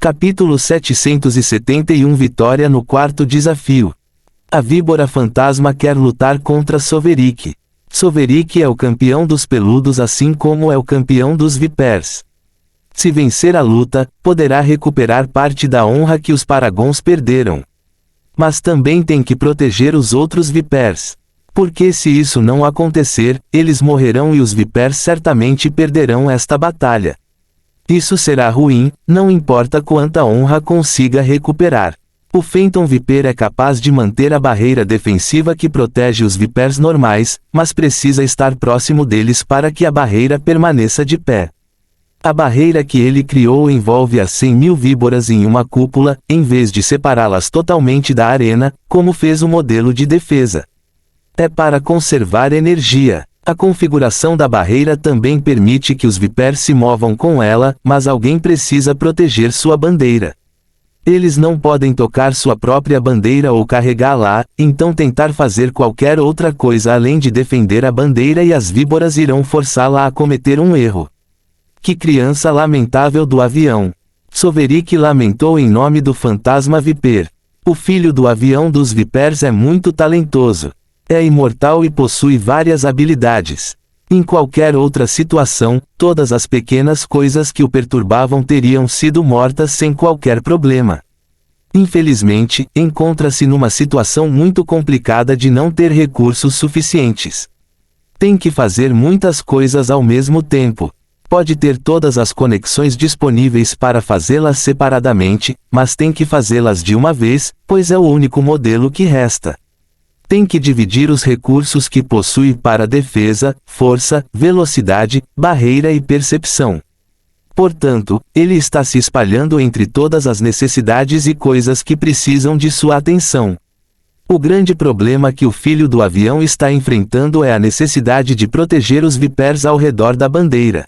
Capítulo 771 Vitória no quarto desafio. A víbora fantasma quer lutar contra Soverick. Soverick é o campeão dos peludos assim como é o campeão dos vipers. Se vencer a luta, poderá recuperar parte da honra que os Paragons perderam. Mas também tem que proteger os outros vipers. Porque se isso não acontecer, eles morrerão e os vipers certamente perderão esta batalha. Isso será ruim, não importa quanta honra consiga recuperar. O Phantom Viper é capaz de manter a barreira defensiva que protege os vipers normais, mas precisa estar próximo deles para que a barreira permaneça de pé. A barreira que ele criou envolve as 100.000 víboras em uma cúpula, em vez de separá-las totalmente da arena, como fez o modelo de defesa. É para conservar energia. A configuração da barreira também permite que os vipers se movam com ela, mas alguém precisa proteger sua bandeira. Eles não podem tocar sua própria bandeira ou carregá-la, então tentar fazer qualquer outra coisa além de defender a bandeira e as víboras irão forçá-la a cometer um erro. Que criança lamentável do avião! Soverick lamentou em nome do fantasma Viper. O filho do avião dos vipers é muito talentoso. É imortal e possui várias habilidades. Em qualquer outra situação, todas as pequenas coisas que o perturbavam teriam sido mortas sem qualquer problema. Infelizmente, encontra-se numa situação muito complicada de não ter recursos suficientes. Tem que fazer muitas coisas ao mesmo tempo. Pode ter todas as conexões disponíveis para fazê-las separadamente, mas tem que fazê-las de uma vez, pois é o único modelo que resta. Tem que dividir os recursos que possui para defesa, força, velocidade, barreira e percepção. Portanto, ele está se espalhando entre todas as necessidades e coisas que precisam de sua atenção. O grande problema que o filho do avião está enfrentando é a necessidade de proteger os vipers ao redor da bandeira.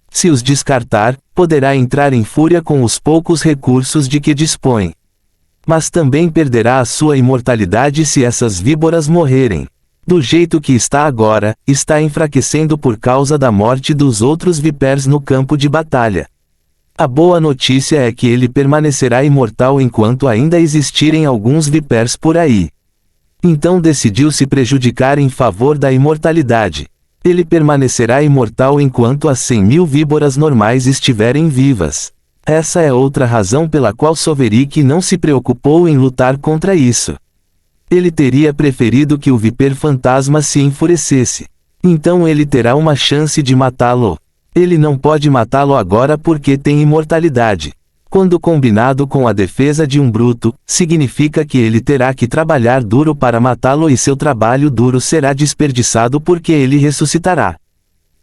Se os descartar, poderá entrar em fúria com os poucos recursos de que dispõe. Mas também perderá a sua imortalidade se essas víboras morrerem. Do jeito que está agora, está enfraquecendo por causa da morte dos outros vipers no campo de batalha. A boa notícia é que ele permanecerá imortal enquanto ainda existirem alguns vipers por aí. Então decidiu se prejudicar em favor da imortalidade. Ele permanecerá imortal enquanto as 100.000 víboras normais estiverem vivas. Essa é outra razão pela qual Soverick não se preocupou em lutar contra isso. Ele teria preferido que o Viper fantasma se enfurecesse. Então ele terá uma chance de matá-lo. Ele não pode matá-lo agora porque tem imortalidade. Quando combinado com a defesa de um bruto, significa que ele terá que trabalhar duro para matá-lo e seu trabalho duro será desperdiçado porque ele ressuscitará.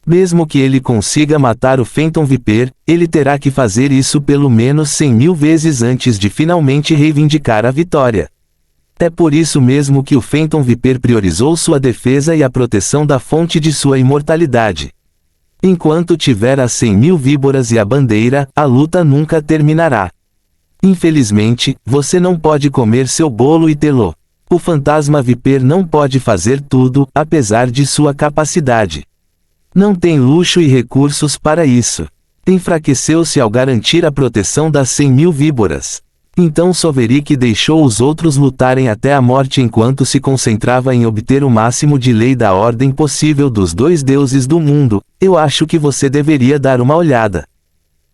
Mesmo que ele consiga matar o Phantom Viper, ele terá que fazer isso pelo menos 100.000 vezes antes de finalmente reivindicar a vitória. É por isso mesmo que o Phantom Viper priorizou sua defesa e a proteção da fonte de sua imortalidade. Enquanto tiver as 100.000 víboras e a bandeira, a luta nunca terminará. Infelizmente, você não pode comer seu bolo e tê-lo. O fantasma Viper não pode fazer tudo, apesar de sua capacidade. Não tem luxo e recursos para isso. Enfraqueceu-se ao garantir a proteção das 100.000 víboras. Então Soverick deixou os outros lutarem até a morte enquanto se concentrava em obter o máximo de lei da ordem possível dos dois deuses do mundo. Eu acho que você deveria dar uma olhada.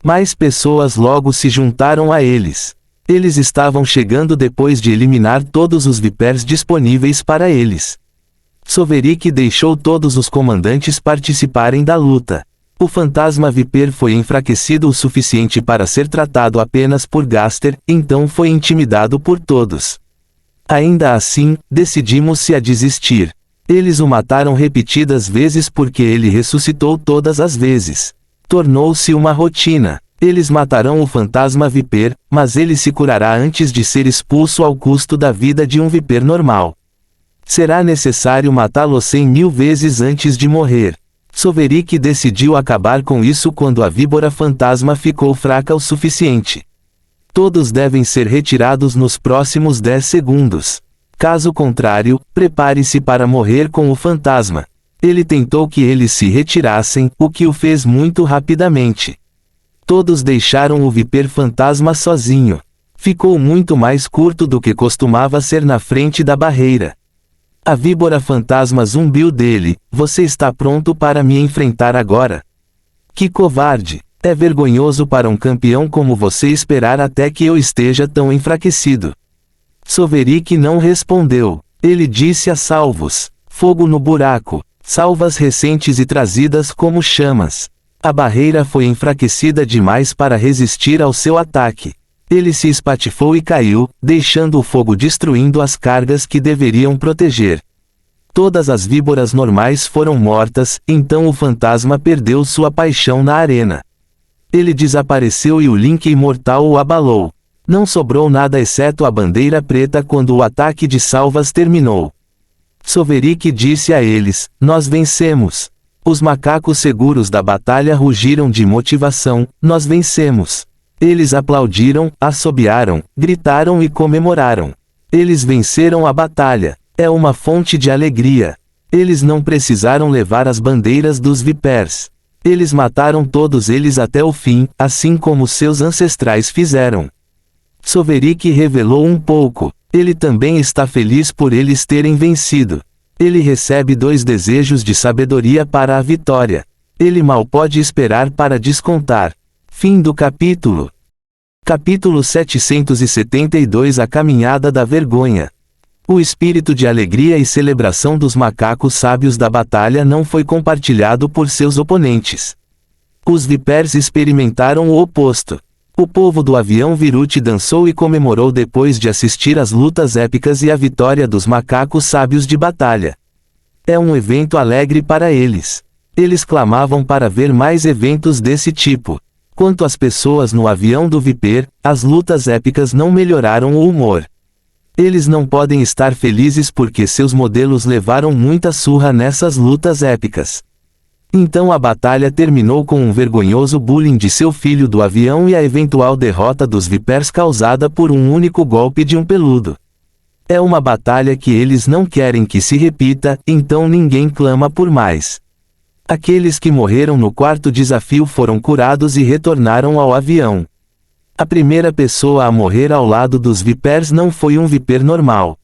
Mais pessoas logo se juntaram a eles. Eles estavam chegando depois de eliminar todos os vipers disponíveis para eles. Soverick deixou todos os comandantes participarem da luta. O fantasma Viper foi enfraquecido o suficiente para ser tratado apenas por Gaster, então foi intimidado por todos. Ainda assim, decidimos-se a desistir. Eles o mataram repetidas vezes porque ele ressuscitou todas as vezes. Tornou-se uma rotina. Eles matarão o fantasma Viper, mas ele se curará antes de ser expulso ao custo da vida de um Viper normal. Será necessário matá-lo 100.000 vezes antes de morrer. Soverick decidiu acabar com isso quando a víbora fantasma ficou fraca o suficiente. Todos devem ser retirados nos próximos 10 segundos. Caso contrário, prepare-se para morrer com o fantasma. Ele tentou que eles se retirassem, o que o fez muito rapidamente. Todos deixaram o Viper fantasma sozinho. Ficou muito mais curto do que costumava ser na frente da barreira. A víbora fantasma zumbiu dele: "Você está pronto para me enfrentar agora? Que covarde! É vergonhoso para um campeão como você esperar até que eu esteja tão enfraquecido." Soverik não respondeu. Ele disse a salvos: "Fogo no buraco, salvas recentes e trazidas como chamas." A barreira foi enfraquecida demais para resistir ao seu ataque. Ele se espatifou e caiu, deixando o fogo destruindo as cargas que deveriam proteger. Todas as víboras normais foram mortas, então o fantasma perdeu sua paixão na arena. Ele desapareceu e o Link imortal o abalou. Não sobrou nada exceto a bandeira preta quando o ataque de salvas terminou. Soverik disse a eles: "Nós vencemos." Os macacos seguros da batalha rugiram de motivação: "Nós vencemos." Eles aplaudiram, assobiaram, gritaram e comemoraram. Eles venceram a batalha. É uma fonte de alegria. Eles não precisaram levar as bandeiras dos Vipers. Eles mataram todos eles até o fim, assim como seus ancestrais fizeram. Soverik revelou um pouco. Ele também está feliz por eles terem vencido. Ele recebe 2 desejos de sabedoria para a vitória. Ele mal pode esperar para descontar. Fim do capítulo. Capítulo 772 A Caminhada da Vergonha. O espírito de alegria e celebração dos macacos sábios da batalha não foi compartilhado por seus oponentes. Os Vipers experimentaram o oposto. O povo do avião Viruti dançou e comemorou depois de assistir às lutas épicas e à vitória dos macacos sábios de batalha. É um evento alegre para eles. Eles clamavam para ver mais eventos desse tipo. Quanto às pessoas no avião do Viper, as lutas épicas não melhoraram o humor. Eles não podem estar felizes porque seus modelos levaram muita surra nessas lutas épicas. Então a batalha terminou com um vergonhoso bullying de seu filho do avião e a eventual derrota dos Vipers causada por um único golpe de um peludo. É uma batalha que eles não querem que se repita, então ninguém clama por mais. Aqueles que morreram no 4º desafio foram curados e retornaram ao avião. A primeira pessoa a morrer ao lado dos Vipers não foi um Viper normal.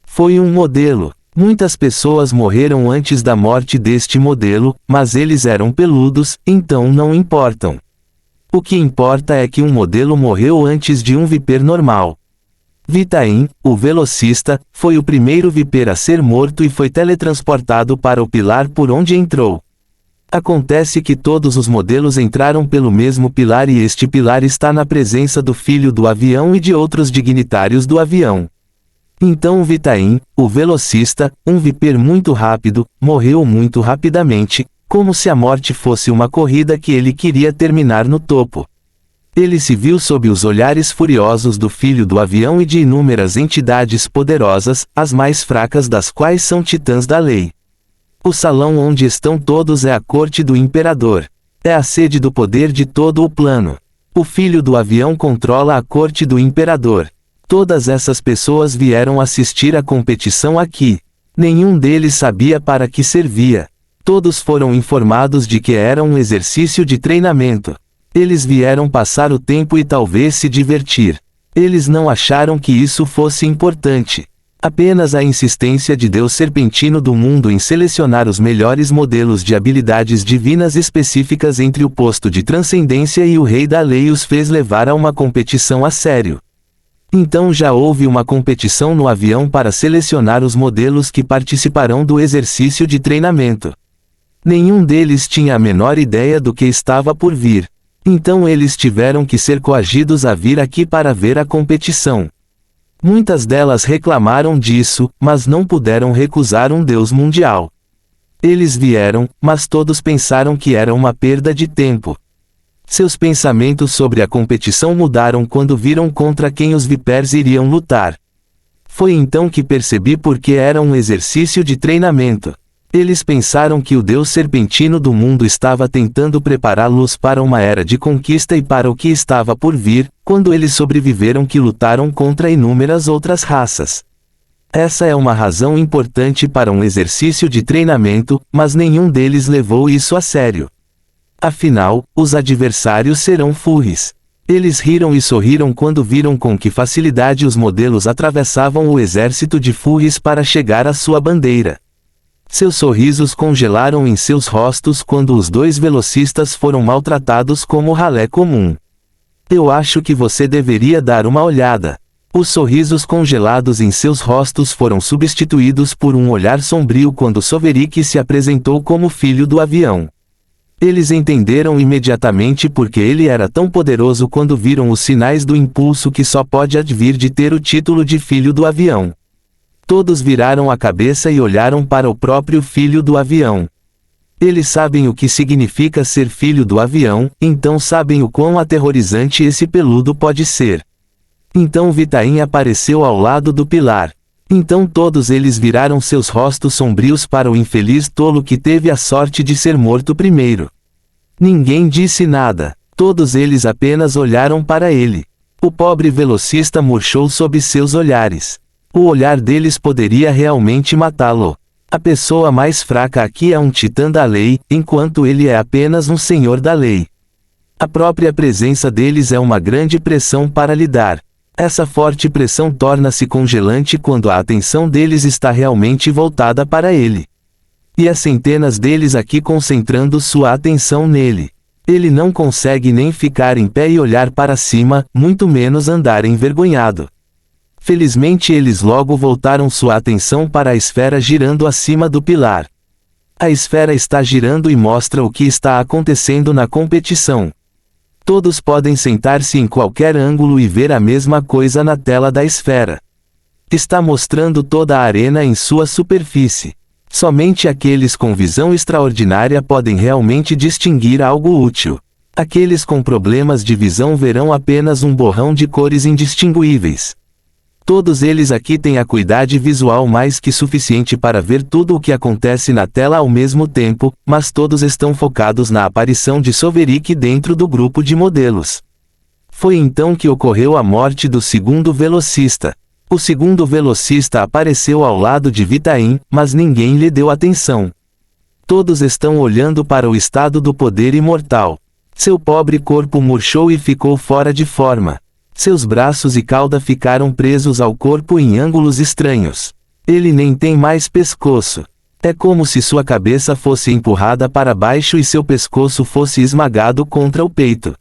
Foi um modelo. Muitas pessoas morreram antes da morte deste modelo, mas eles eram peludos, então não importam. O que importa é que um modelo morreu antes de um Viper normal. Vitain, o velocista, foi o primeiro Viper a ser morto e foi teletransportado para o pilar por onde entrou. Acontece que todos os modelos entraram pelo mesmo pilar e este pilar está na presença do filho do avião e de outros dignitários do avião. Então Vitain, o velocista, um Viper muito rápido, morreu muito rapidamente, como se a morte fosse uma corrida que ele queria terminar no topo. Ele se viu sob os olhares furiosos do filho do avião e de inúmeras entidades poderosas, as mais fracas das quais são titãs da lei. O salão onde estão todos é a corte do imperador. É a sede do poder de todo o plano. O filho do avião controla a corte do imperador. Todas essas pessoas vieram assistir à competição aqui. Nenhum deles sabia para que servia. Todos foram informados de que era um exercício de treinamento. Eles vieram passar o tempo e talvez se divertir. Eles não acharam que isso fosse importante. Apenas a insistência de Deus serpentino do mundo em selecionar os melhores modelos de habilidades divinas específicas entre o posto de transcendência e o rei da lei os fez levar a uma competição a sério. Então já houve uma competição no avião para selecionar os modelos que participarão do exercício de treinamento. Nenhum deles tinha a menor ideia do que estava por vir. Então eles tiveram que ser coagidos a vir aqui para ver a competição. Muitas delas reclamaram disso, mas não puderam recusar um Deus mundial. Eles vieram, mas todos pensaram que era uma perda de tempo. Seus pensamentos sobre a competição mudaram quando viram contra quem os Vipers iriam lutar. Foi então que percebi por que era um exercício de treinamento. Eles pensaram que o Deus serpentino do mundo estava tentando prepará-los para uma era de conquista e para o que estava por vir, quando eles sobreviveram que lutaram contra inúmeras outras raças. Essa é uma razão importante para um exercício de treinamento, mas nenhum deles levou isso a sério. Afinal, os adversários serão furries. Eles riram e sorriram quando viram com que facilidade os modelos atravessavam o exército de furries para chegar à sua bandeira. Seus sorrisos congelaram em seus rostos quando os dois velocistas foram maltratados como ralé comum. Eu acho que você deveria dar uma olhada. Os sorrisos congelados em seus rostos foram substituídos por um olhar sombrio quando Soverik se apresentou como filho do avião. Eles entenderam imediatamente porque ele era tão poderoso quando viram os sinais do impulso que só pode advir de ter o título de filho do avião. Todos viraram a cabeça e olharam para o próprio filho do avião. Eles sabem o que significa ser filho do avião, então sabem o quão aterrorizante esse peludo pode ser. Então Vitaim apareceu ao lado do pilar. Então todos eles viraram seus rostos sombrios para o infeliz tolo que teve a sorte de ser morto primeiro. Ninguém disse nada. Todos eles apenas olharam para ele. O pobre velocista murchou sob seus olhares. O olhar deles poderia realmente matá-lo. A pessoa mais fraca aqui é um titã da lei, enquanto ele é apenas um senhor da lei. A própria presença deles é uma grande pressão para lidar. Essa forte pressão torna-se congelante quando a atenção deles está realmente voltada para ele. E há centenas deles aqui concentrando sua atenção nele. Ele não consegue nem ficar em pé e olhar para cima, muito menos andar envergonhado. Felizmente eles logo voltaram sua atenção para a esfera girando acima do pilar. A esfera está girando e mostra o que está acontecendo na competição. Todos podem sentar-se em qualquer ângulo e ver a mesma coisa na tela da esfera. Está mostrando toda a arena em sua superfície. Somente aqueles com visão extraordinária podem realmente distinguir algo útil. Aqueles com problemas de visão verão apenas um borrão de cores indistinguíveis. Todos eles aqui têm acuidade visual mais que suficiente para ver tudo o que acontece na tela ao mesmo tempo, mas todos estão focados na aparição de Soverik dentro do grupo de modelos. Foi então que ocorreu a morte do segundo velocista. O segundo velocista apareceu ao lado de Vitaim, mas ninguém lhe deu atenção. Todos estão olhando para o estado do poder imortal. Seu pobre corpo murchou e ficou fora de forma. Seus braços e cauda ficaram presos ao corpo em ângulos estranhos. Ele nem tem mais pescoço. É como se sua cabeça fosse empurrada para baixo e seu pescoço fosse esmagado contra o peito.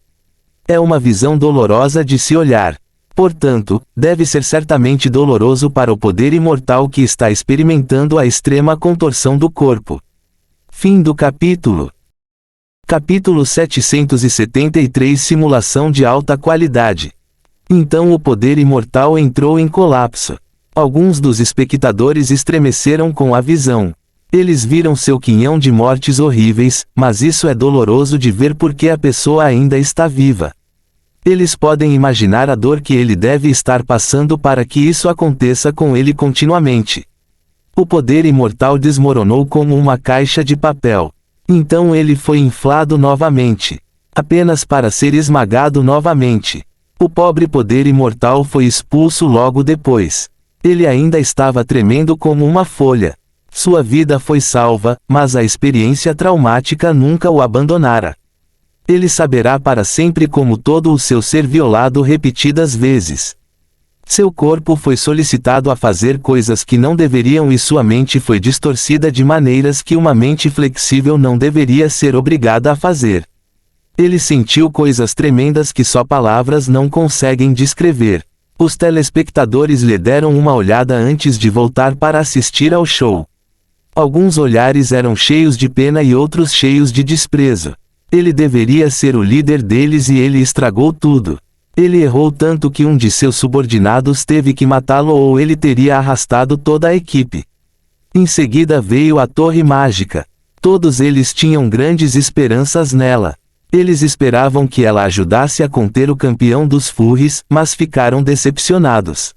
É uma visão dolorosa de se olhar. Portanto, deve ser certamente doloroso para o poder imortal que está experimentando a extrema contorção do corpo. Fim do capítulo. Capítulo 773 Simulação de alta qualidade. Então o poder imortal entrou em colapso. Alguns dos espectadores estremeceram com a visão. Eles viram seu quinhão de mortes horríveis, mas isso é doloroso de ver porque a pessoa ainda está viva. Eles podem imaginar a dor que ele deve estar passando para que isso aconteça com ele continuamente. O poder imortal desmoronou como uma caixa de papel. Então ele foi inflado novamente. Apenas para ser esmagado novamente. O pobre poder imortal foi expulso logo depois. Ele ainda estava tremendo como uma folha. Sua vida foi salva, mas a experiência traumática nunca o abandonara. Ele saberá para sempre como todo o seu ser violado repetidas vezes. Seu corpo foi solicitado a fazer coisas que não deveriam e sua mente foi distorcida de maneiras que uma mente flexível não deveria ser obrigada a fazer. Ele sentiu coisas tremendas que só palavras não conseguem descrever. Os telespectadores lhe deram uma olhada antes de voltar para assistir ao show. Alguns olhares eram cheios de pena e outros cheios de desprezo. Ele deveria ser o líder deles e ele estragou tudo. Ele errou tanto que um de seus subordinados teve que matá-lo ou ele teria arrastado toda a equipe. Em seguida veio a Torre Mágica. Todos eles tinham grandes esperanças nela. Eles esperavam que ela ajudasse a conter o campeão dos furries, mas ficaram decepcionados.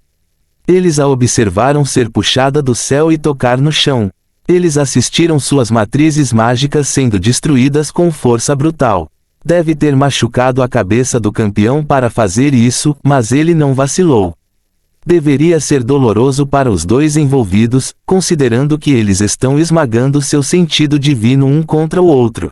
Eles a observaram ser puxada do céu e tocar no chão. Eles assistiram suas matrizes mágicas sendo destruídas com força brutal. Deve ter machucado a cabeça do campeão para fazer isso, mas ele não vacilou. Deveria ser doloroso para os dois envolvidos, considerando que eles estão esmagando seu sentido divino um contra o outro.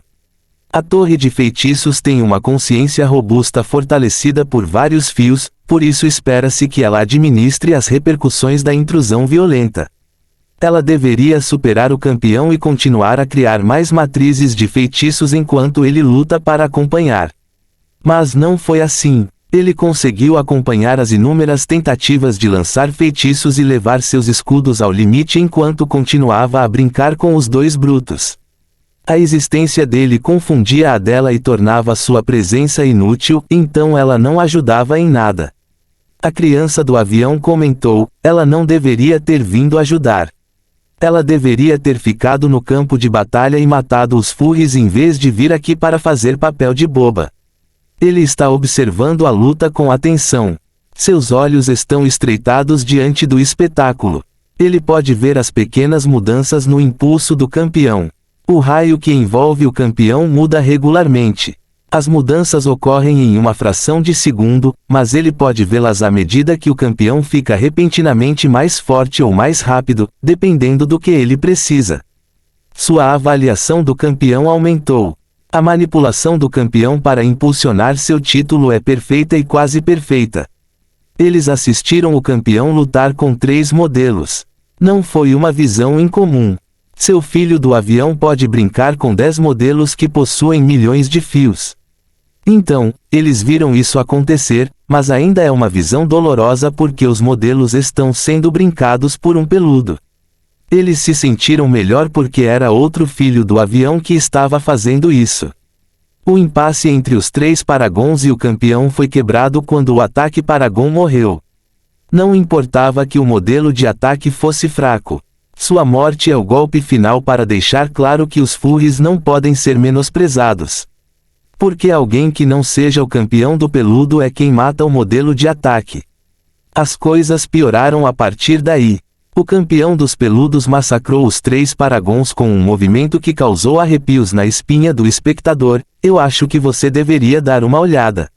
A torre de feitiços tem uma consciência robusta fortalecida por vários fios, por isso espera-se que ela administre as repercussões da intrusão violenta. Ela deveria superar o campeão e continuar a criar mais matrizes de feitiços enquanto ele luta para acompanhar. Mas não foi assim. Ele conseguiu acompanhar as inúmeras tentativas de lançar feitiços e levar seus escudos ao limite enquanto continuava a brincar com os dois brutos. A existência dele confundia a dela e tornava sua presença inútil, então ela não ajudava em nada. A criança do avião comentou, ela não deveria ter vindo ajudar. Ela deveria ter ficado no campo de batalha e matado os furries em vez de vir aqui para fazer papel de boba. Ele está observando a luta com atenção. Seus olhos estão estreitados diante do espetáculo. Ele pode ver as pequenas mudanças no impulso do campeão. O raio que envolve o campeão muda regularmente. As mudanças ocorrem em uma fração de segundo, mas ele pode vê-las à medida que o campeão fica repentinamente mais forte ou mais rápido, dependendo do que ele precisa. Sua avaliação do campeão aumentou. A manipulação do campeão para impulsionar seu título é perfeita e quase perfeita. Eles assistiram o campeão lutar com 3 modelos. Não foi uma visão incomum. Seu filho do avião pode brincar com 10 modelos que possuem milhões de fios. Então, eles viram isso acontecer, mas ainda é uma visão dolorosa porque os modelos estão sendo brincados por um peludo. Eles se sentiram melhor porque era outro filho do avião que estava fazendo isso. O impasse entre os 3 Paragons e o campeão foi quebrado quando o ataque Paragon morreu. Não importava que o modelo de ataque fosse fraco. Sua morte é o golpe final para deixar claro que os furries não podem ser menosprezados. Porque alguém que não seja o campeão do peludo é quem mata o modelo de ataque. As coisas pioraram a partir daí. O campeão dos peludos massacrou os 3 Paragons com um movimento que causou arrepios na espinha do espectador. Eu acho que você deveria dar uma olhada.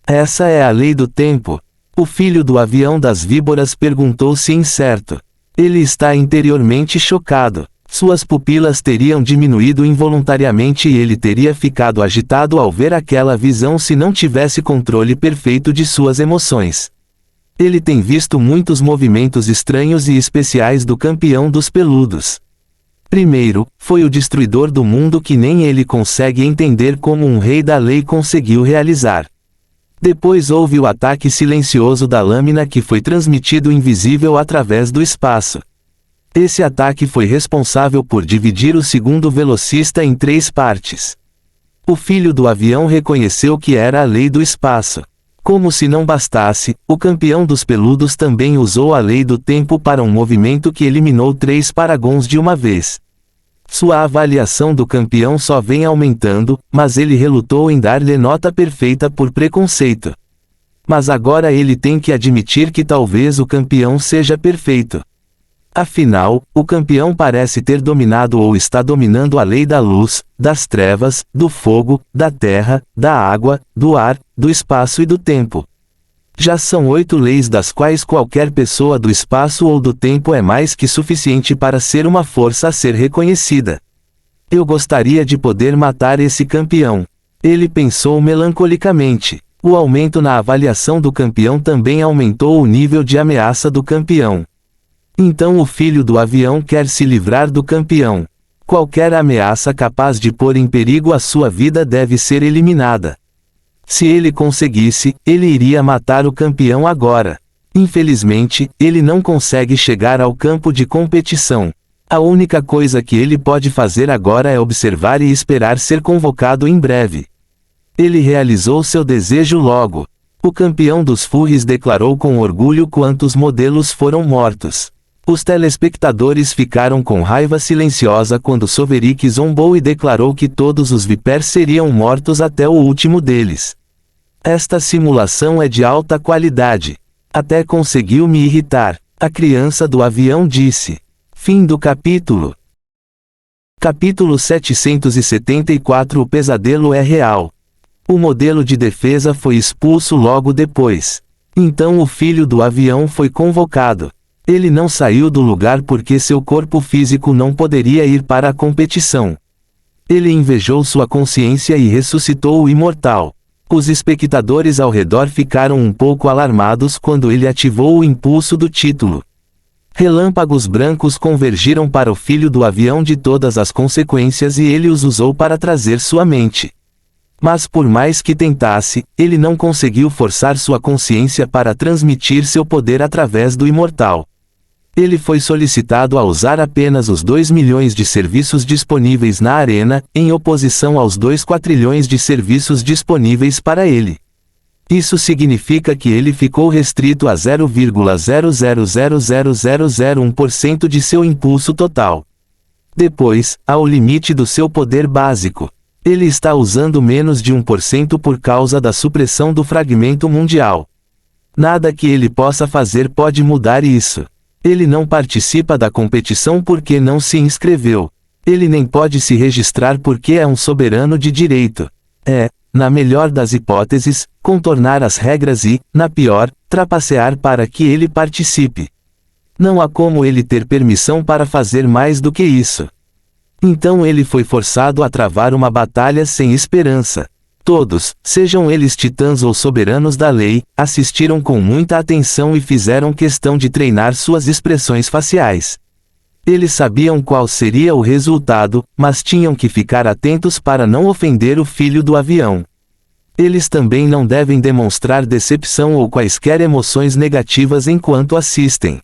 Essa é a lei do tempo. O filho do avião das víboras perguntou-se incerto. Ele está interiormente chocado. Suas pupilas teriam diminuído involuntariamente e ele teria ficado agitado ao ver aquela visão se não tivesse controle perfeito de suas emoções. Ele tem visto muitos movimentos estranhos e especiais do campeão dos peludos. Primeiro, foi o destruidor do mundo que nem ele consegue entender como um rei da lei conseguiu realizar. Depois houve o ataque silencioso da lâmina que foi transmitido invisível através do espaço. Esse ataque foi responsável por dividir o segundo velocista em 3 partes. O filho do avião reconheceu que era a lei do espaço. Como se não bastasse, o campeão dos peludos também usou a lei do tempo para um movimento que eliminou 3 Paragons de uma vez. Sua avaliação do campeão só vem aumentando, mas ele relutou em dar-lhe nota perfeita por preconceito. Mas agora ele tem que admitir que talvez o campeão seja perfeito. Afinal, o campeão parece ter dominado ou está dominando a lei da luz, das trevas, do fogo, da terra, da água, do ar, do espaço e do tempo. Já são 8 leis das quais qualquer pessoa do espaço ou do tempo é mais que suficiente para ser uma força a ser reconhecida. Eu gostaria de poder matar esse campeão. Ele pensou melancolicamente. O aumento na avaliação do campeão também aumentou o nível de ameaça do campeão. Então o filho do avião quer se livrar do campeão. Qualquer ameaça capaz de pôr em perigo a sua vida deve ser eliminada. Se ele conseguisse, ele iria matar o campeão agora. Infelizmente, ele não consegue chegar ao campo de competição. A única coisa que ele pode fazer agora é observar e esperar ser convocado em breve. Ele realizou seu desejo logo. O campeão dos furries declarou com orgulho quantos modelos foram mortos. Os telespectadores ficaram com raiva silenciosa quando Soverik zombou e declarou que todos os Vipers seriam mortos até o último deles. Esta simulação é de alta qualidade. Até conseguiu me irritar. A criança do avião disse. Fim do capítulo. Capítulo 774. O pesadelo é real. O modelo de defesa foi expulso logo depois. Então o filho do avião foi convocado. Ele não saiu do lugar porque seu corpo físico não poderia ir para a competição. Ele invejou sua consciência e ressuscitou o imortal. Os espectadores ao redor ficaram um pouco alarmados quando ele ativou o impulso do título. Relâmpagos brancos convergiram para o filho do avião de todas as consequências e ele os usou para trazer sua mente. Mas por mais que tentasse, ele não conseguiu forçar sua consciência para transmitir seu poder através do imortal. Ele foi solicitado a usar apenas os 2 milhões de serviços disponíveis na arena, em oposição aos 2 quatrilhões de serviços disponíveis para ele. Isso significa que ele ficou restrito a 0,0000001% de seu impulso total. Depois, ao limite do seu poder básico. Ele está usando menos de 1% por causa da supressão do fragmento mundial. Nada que ele possa fazer pode mudar isso. Ele não participa da competição porque não se inscreveu. Ele nem pode se registrar porque é um soberano de direito. Na melhor das hipóteses, contornar as regras e, na pior, trapacear para que ele participe. Não há como ele ter permissão para fazer mais do que isso. Então ele foi forçado a travar uma batalha sem esperança. Todos, sejam eles titãs ou soberanos da lei, assistiram com muita atenção e fizeram questão de treinar suas expressões faciais. Eles sabiam qual seria o resultado, mas tinham que ficar atentos para não ofender o filho do avião. Eles também não devem demonstrar decepção ou quaisquer emoções negativas enquanto assistem.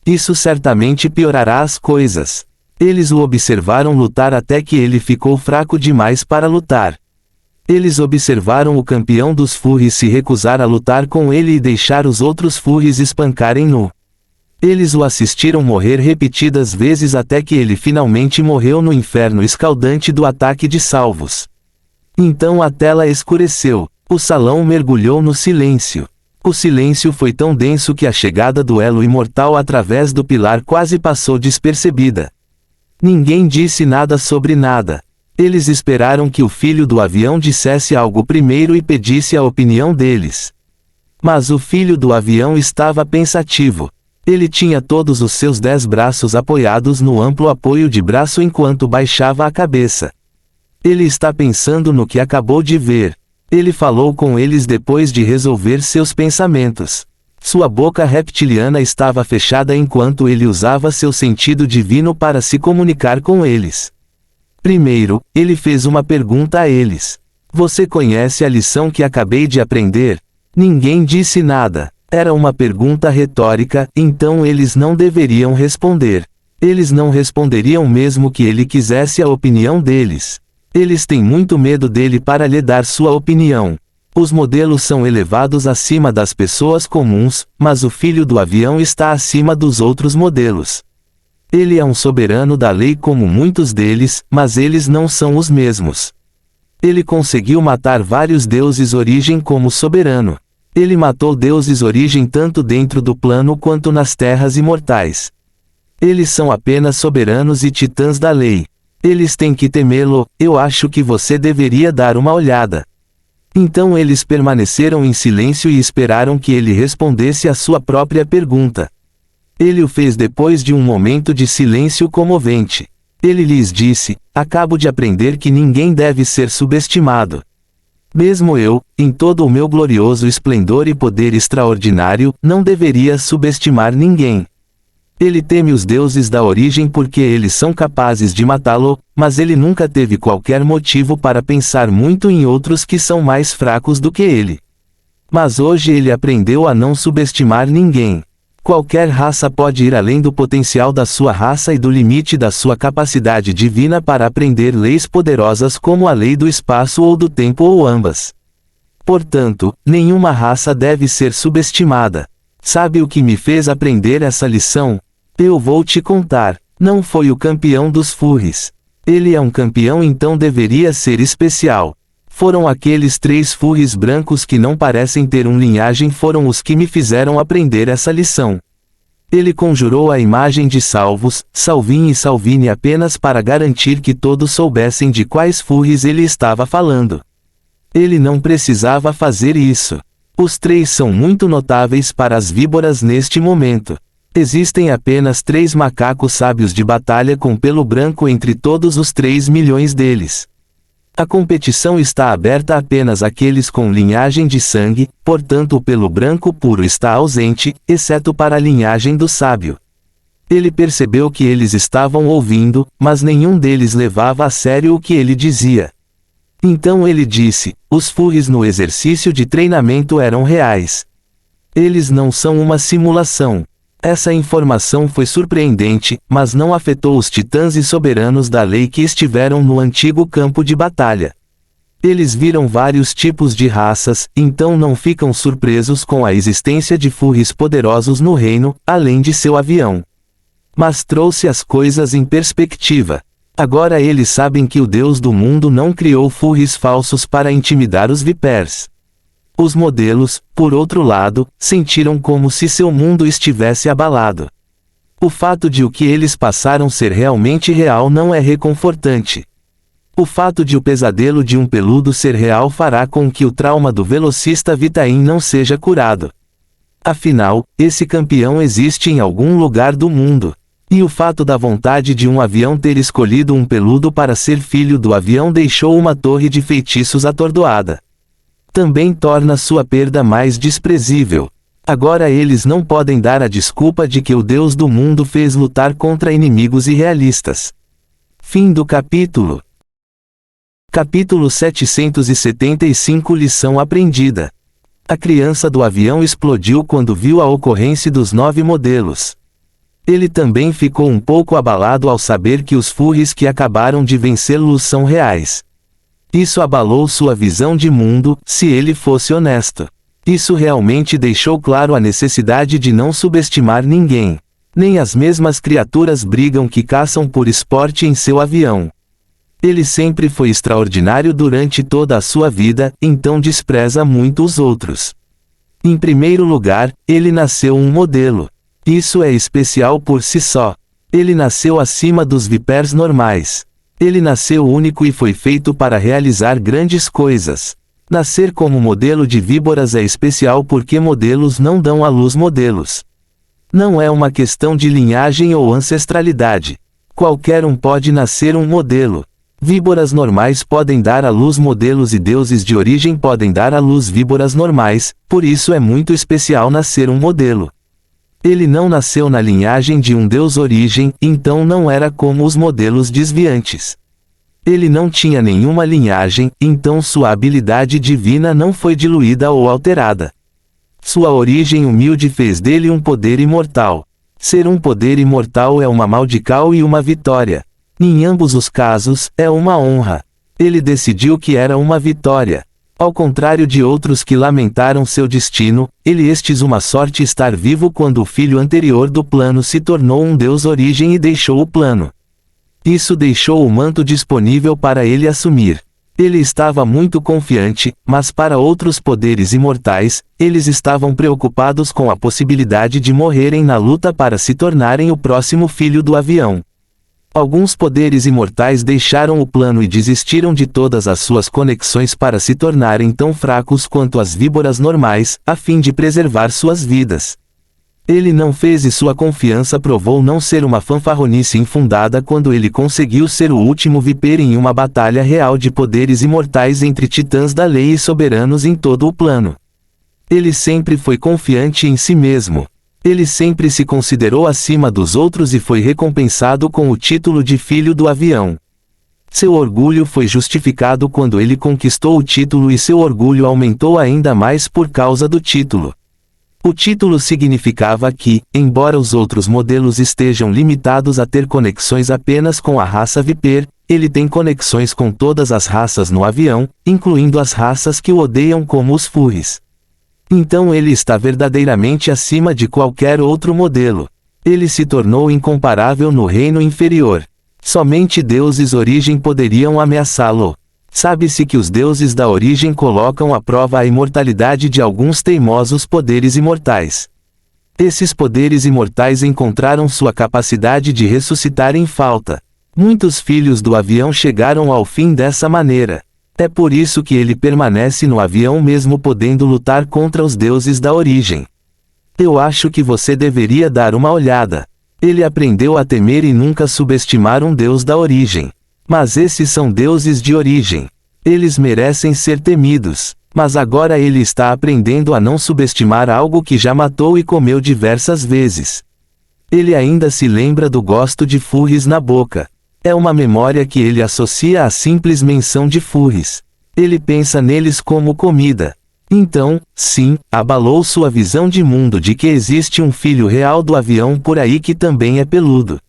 Isso certamente piorará as coisas. Eles o observaram lutar até que ele ficou fraco demais para lutar. Eles observaram o campeão dos furries se recusar a lutar com ele e deixar os outros furries espancarem-no. Eles o assistiram morrer repetidas vezes até que ele finalmente morreu no inferno escaldante do ataque de salvos. Então a tela escureceu. O salão mergulhou no silêncio. O silêncio foi tão denso que a chegada do elo imortal através do pilar quase passou despercebida. Ninguém disse nada sobre nada. Eles esperaram que o filho do avião dissesse algo primeiro e pedisse a opinião deles. Mas o filho do avião estava pensativo. Ele tinha todos os seus 10 braços apoiados no amplo apoio de braço enquanto baixava a cabeça. Ele está pensando no que acabou de ver. Ele falou com eles depois de resolver seus pensamentos. Sua boca reptiliana estava fechada enquanto ele usava seu sentido divino para se comunicar com eles. Primeiro, ele fez uma pergunta a eles. Você conhece a lição que acabei de aprender? Ninguém disse nada. Era uma pergunta retórica, então eles não deveriam responder. Eles não responderiam mesmo que ele quisesse a opinião deles. Eles têm muito medo dele para lhe dar sua opinião. Os modelos são elevados acima das pessoas comuns, mas o filho do avião está acima dos outros modelos. Ele é um soberano da lei como muitos deles, mas eles não são os mesmos. Ele conseguiu matar vários deuses origem como soberano. Ele matou deuses origem tanto dentro do plano quanto nas terras imortais. Eles são apenas soberanos e titãs da lei. Eles têm que temê-lo. Eu acho que você deveria dar uma olhada. Então eles permaneceram em silêncio e esperaram que ele respondesse a sua própria pergunta. Ele o fez depois de um momento de silêncio comovente. Ele lhes disse: acabo de aprender que ninguém deve ser subestimado. Mesmo eu, em todo o meu glorioso esplendor e poder extraordinário, não deveria subestimar ninguém. Ele teme os deuses da origem porque eles são capazes de matá-lo, mas ele nunca teve qualquer motivo para pensar muito em outros que são mais fracos do que ele. Mas hoje ele aprendeu a não subestimar ninguém. Qualquer raça pode ir além do potencial da sua raça e do limite da sua capacidade divina para aprender leis poderosas como a lei do espaço ou do tempo ou ambas. Portanto, nenhuma raça deve ser subestimada. Sabe o que me fez aprender essa lição? Eu vou te contar. Não foi o campeão dos furries. Ele é um campeão, então deveria ser especial. Foram aqueles 3 furries brancos que não parecem ter linhagem foram os que me fizeram aprender essa lição. Ele conjurou a imagem de Salvos, Salvin e Salvine apenas para garantir que todos soubessem de quais furries ele estava falando. Ele não precisava fazer isso. Os 3 são muito notáveis para as víboras neste momento. Existem apenas 3 macacos sábios de batalha com pelo branco entre todos os 3 milhões deles. A competição está aberta apenas àqueles com linhagem de sangue, portanto o pelo branco puro está ausente, exceto para a linhagem do sábio. Ele percebeu que eles estavam ouvindo, mas nenhum deles levava a sério o que ele dizia. Então ele disse: os furries no exercício de treinamento eram reais. Eles não são uma simulação. Essa informação foi surpreendente, mas não afetou os titãs e soberanos da lei que estiveram no antigo campo de batalha. Eles viram vários tipos de raças, então não ficam surpresos com a existência de furries poderosos no reino, além de seu avião. Mas trouxe as coisas em perspectiva. Agora eles sabem que o Deus do mundo não criou furries falsos para intimidar os vipers. Os modelos, por outro lado, sentiram como se seu mundo estivesse abalado. O fato de o que eles passaram ser realmente real não é reconfortante. O fato de o pesadelo de um peludo ser real fará com que o trauma do velocista Vitain não seja curado. Afinal, esse campeão existe em algum lugar do mundo. E o fato da vontade de um avião ter escolhido um peludo para ser filho do avião deixou uma torre de feitiços atordoada. Também torna sua perda mais desprezível. Agora eles não podem dar a desculpa de que o Deus do mundo fez lutar contra inimigos irrealistas. Fim do capítulo. Capítulo 775 Lição aprendida. A criança do avião explodiu quando viu a ocorrência dos 9 modelos. Ele também ficou um pouco abalado ao saber que os furries que acabaram de vencê-los são reais. Isso abalou sua visão de mundo, se ele fosse honesto. Isso realmente deixou claro a necessidade de não subestimar ninguém. Nem as mesmas criaturas brigam que caçam por esporte em seu avião. Ele sempre foi extraordinário durante toda a sua vida, então despreza muito os outros. Em primeiro lugar, ele nasceu um modelo. Isso é especial por si só. Ele nasceu acima dos vipers normais. Ele nasceu único e foi feito para realizar grandes coisas. Nascer como modelo de víboras é especial porque modelos não dão à luz modelos. Não é uma questão de linhagem ou ancestralidade. Qualquer um pode nascer um modelo. Víboras normais podem dar à luz modelos e deuses de origem podem dar à luz víboras normais, por isso é muito especial nascer um modelo. Ele não nasceu na linhagem de um deus origem, então não era como os modelos desviantes. Ele não tinha nenhuma linhagem, então sua habilidade divina não foi diluída ou alterada. Sua origem humilde fez dele um poder imortal. Ser um poder imortal é uma maldical e uma vitória. Em ambos os casos, é uma honra. Ele decidiu que era uma vitória. Ao contrário de outros que lamentaram seu destino, ele estes uma sorte estar vivo quando o filho anterior do plano se tornou um deus origem e deixou o plano. Isso deixou o manto disponível para ele assumir. Ele estava muito confiante, mas para outros poderes imortais, eles estavam preocupados com a possibilidade de morrerem na luta para se tornarem o próximo filho do avião. Alguns poderes imortais deixaram o plano e desistiram de todas as suas conexões para se tornarem tão fracos quanto as víboras normais, a fim de preservar suas vidas. Ele não fez e sua confiança provou não ser uma fanfarronice infundada quando ele conseguiu ser o último viper em uma batalha real de poderes imortais entre titãs da lei e soberanos em todo o plano. Ele sempre foi confiante em si mesmo. Ele sempre se considerou acima dos outros e foi recompensado com o título de filho do avião. Seu orgulho foi justificado quando ele conquistou o título e seu orgulho aumentou ainda mais por causa do título. O título significava que, embora os outros modelos estejam limitados a ter conexões apenas com a raça Viper, ele tem conexões com todas as raças no avião, incluindo as raças que o odeiam como os furries. Então ele está verdadeiramente acima de qualquer outro modelo. Ele se tornou incomparável no reino inferior. Somente deuses origem poderiam ameaçá-lo. Sabe-se que os deuses da origem colocam à prova a imortalidade de alguns teimosos poderes imortais. Esses poderes imortais encontraram sua capacidade de ressuscitar em falta. Muitos filhos do avião chegaram ao fim dessa maneira. É por isso que ele permanece no avião mesmo podendo lutar contra os deuses da origem. Eu acho que você deveria dar uma olhada. Ele aprendeu a temer e nunca subestimar um Deus da origem. Mas esses são deuses de origem. Eles merecem ser temidos. Mas agora ele está aprendendo a não subestimar algo que já matou e comeu diversas vezes. Ele ainda se lembra do gosto de furries na boca. É uma memória que ele associa à simples menção de furries. Ele pensa neles como comida. Então, sim, abalou sua visão de mundo de que existe um filho real do avião por aí que também é peludo.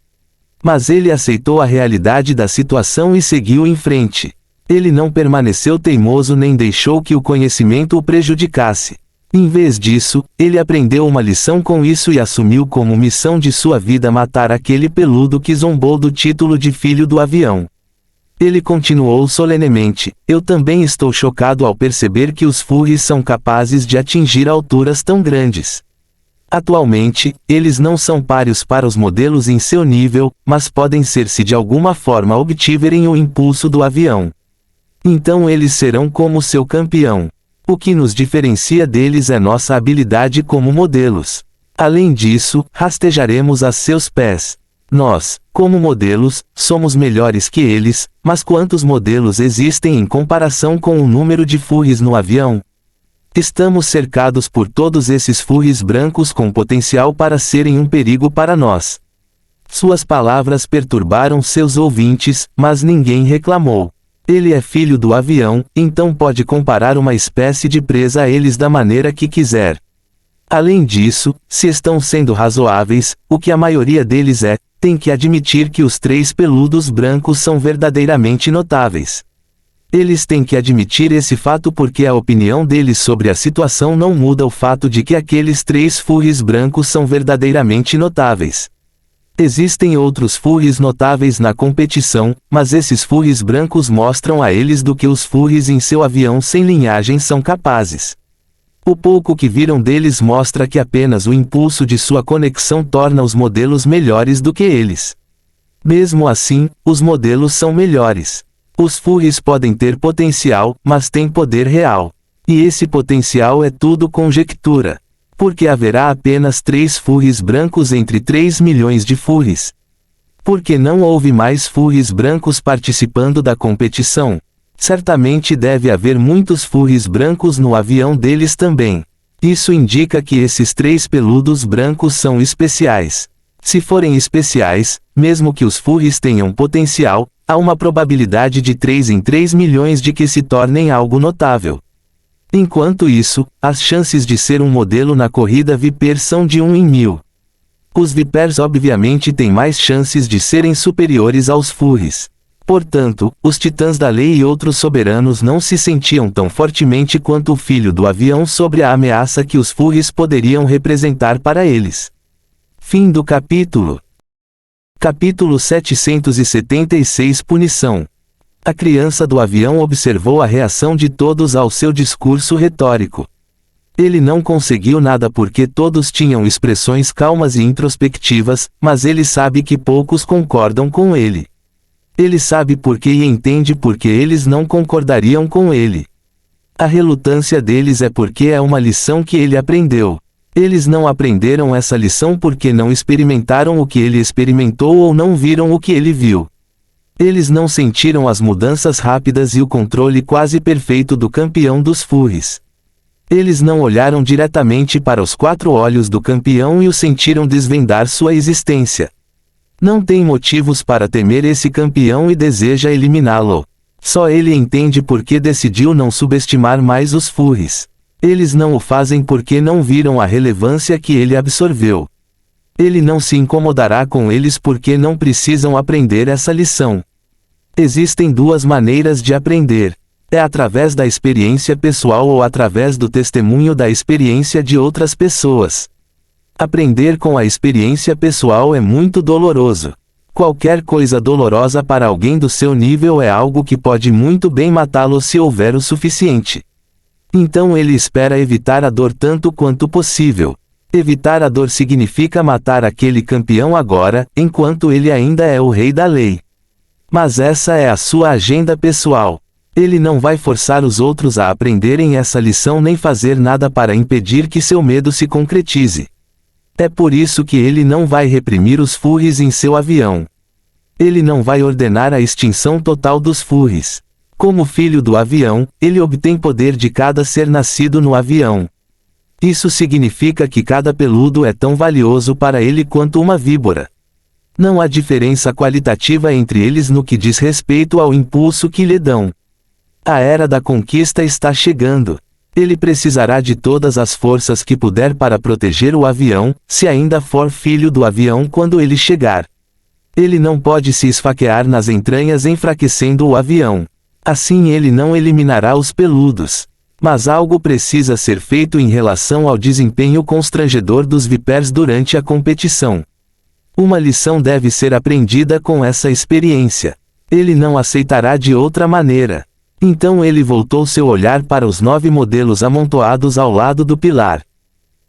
Mas ele aceitou a realidade da situação e seguiu em frente. Ele não permaneceu teimoso nem deixou que o conhecimento o prejudicasse. Em vez disso, ele aprendeu uma lição com isso e assumiu como missão de sua vida matar aquele peludo que zombou do título de filho do avião. Ele continuou solenemente: eu também estou chocado ao perceber que os furries são capazes de atingir alturas tão grandes. Atualmente, eles não são páreos para os modelos em seu nível, mas podem ser se de alguma forma obtiverem o impulso do avião. Então eles serão como seu campeão. O que nos diferencia deles é nossa habilidade como modelos. Além disso, rastejaremos a seus pés. Nós, como modelos, somos melhores que eles, mas quantos modelos existem em comparação com o número de furries no avião? Estamos cercados por todos esses furries brancos com potencial para serem um perigo para nós. Suas palavras perturbaram seus ouvintes, mas ninguém reclamou. Ele é filho do avião, então pode comparar uma espécie de presa a eles da maneira que quiser. Além disso, se estão sendo razoáveis, o que a maioria deles é, tem que admitir que os três peludos brancos são verdadeiramente notáveis. Eles têm que admitir esse fato porque a opinião deles sobre a situação não muda o fato de que aqueles três furries brancos são verdadeiramente notáveis. Existem outros furries notáveis na competição, mas esses furries brancos mostram a eles do que os furries em seu avião sem linhagem são capazes. O pouco que viram deles mostra que apenas o impulso de sua conexão torna os modelos melhores do que eles. Mesmo assim, os modelos são melhores. Os furries podem ter potencial, mas têm poder real. E esse potencial é tudo conjectura. Porque haverá apenas 3 furries brancos entre 3 milhões de furries. Porque não houve mais furries brancos participando da competição. Certamente deve haver muitos furries brancos no avião deles também. Isso indica que esses 3 peludos brancos são especiais. Se forem especiais, mesmo que os furries tenham potencial, há uma probabilidade de 3 em 3 milhões de que se tornem algo notável. Enquanto isso, as chances de ser um modelo na corrida Viper são de 1 em 1000. Os Vipers obviamente têm mais chances de serem superiores aos furries. Portanto, os titãs da lei e outros soberanos não se sentiam tão fortemente quanto o filho do avião sobre a ameaça que os furries poderiam representar para eles. Fim do capítulo. Capítulo 776 Punição. A criança do avião observou a reação de todos ao seu discurso retórico. Ele não conseguiu nada porque todos tinham expressões calmas e introspectivas, mas ele sabe que poucos concordam com ele. Ele sabe por que e entende por que eles não concordariam com ele. A relutância deles é porque é uma lição que ele aprendeu. Eles não aprenderam essa lição porque não experimentaram o que ele experimentou ou não viram o que ele viu. Eles não sentiram as mudanças rápidas e o controle quase perfeito do campeão dos furries. Eles não olharam diretamente para os 4 olhos do campeão e o sentiram desvendar sua existência. Não tem motivos para temer esse campeão e deseja eliminá-lo. Só ele entende por que decidiu não subestimar mais os furries. Eles não o fazem porque não viram a relevância que ele absorveu. Ele não se incomodará com eles porque não precisam aprender essa lição. Existem 2 maneiras de aprender. É através da experiência pessoal ou através do testemunho da experiência de outras pessoas. Aprender com a experiência pessoal é muito doloroso. Qualquer coisa dolorosa para alguém do seu nível é algo que pode muito bem matá-lo se houver o suficiente. Então ele espera evitar a dor tanto quanto possível. Evitar a dor significa matar aquele campeão agora, enquanto ele ainda é o rei da lei. Mas essa é a sua agenda pessoal. Ele não vai forçar os outros a aprenderem essa lição nem fazer nada para impedir que seu medo se concretize. É por isso que ele não vai reprimir os furries em seu avião. Ele não vai ordenar a extinção total dos furries. Como filho do avião, ele obtém poder de cada ser nascido no avião. Isso significa que cada peludo é tão valioso para ele quanto uma víbora. Não há diferença qualitativa entre eles no que diz respeito ao impulso que lhe dão. A era da conquista está chegando. Ele precisará de todas as forças que puder para proteger o avião, se ainda for filho do avião quando ele chegar. Ele não pode se esfaquear nas entranhas enfraquecendo o avião. Assim ele não eliminará os peludos. Mas algo precisa ser feito em relação ao desempenho constrangedor dos Vipers durante a competição. Uma lição deve ser aprendida com essa experiência. Ele não aceitará de outra maneira. Então ele voltou seu olhar para os 9 modelos amontoados ao lado do pilar.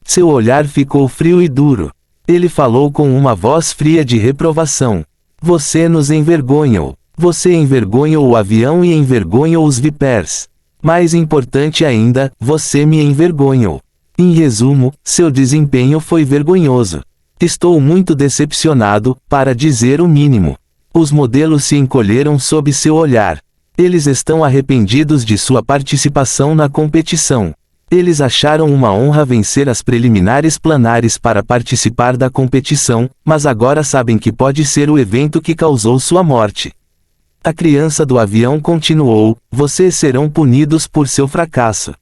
Seu olhar ficou frio e duro. Ele falou com uma voz fria de reprovação. Você nos envergonhou. Você envergonhou o avião e envergonhou os Vipers. Mais importante ainda, você me envergonhou. Em resumo, seu desempenho foi vergonhoso. Estou muito decepcionado, para dizer o mínimo. Os modelos se encolheram sob seu olhar. Eles estão arrependidos de sua participação na competição. Eles acharam uma honra vencer as preliminares planares para participar da competição, mas agora sabem que pode ser o evento que causou sua morte. A criança do avião continuou: vocês serão punidos por seu fracasso.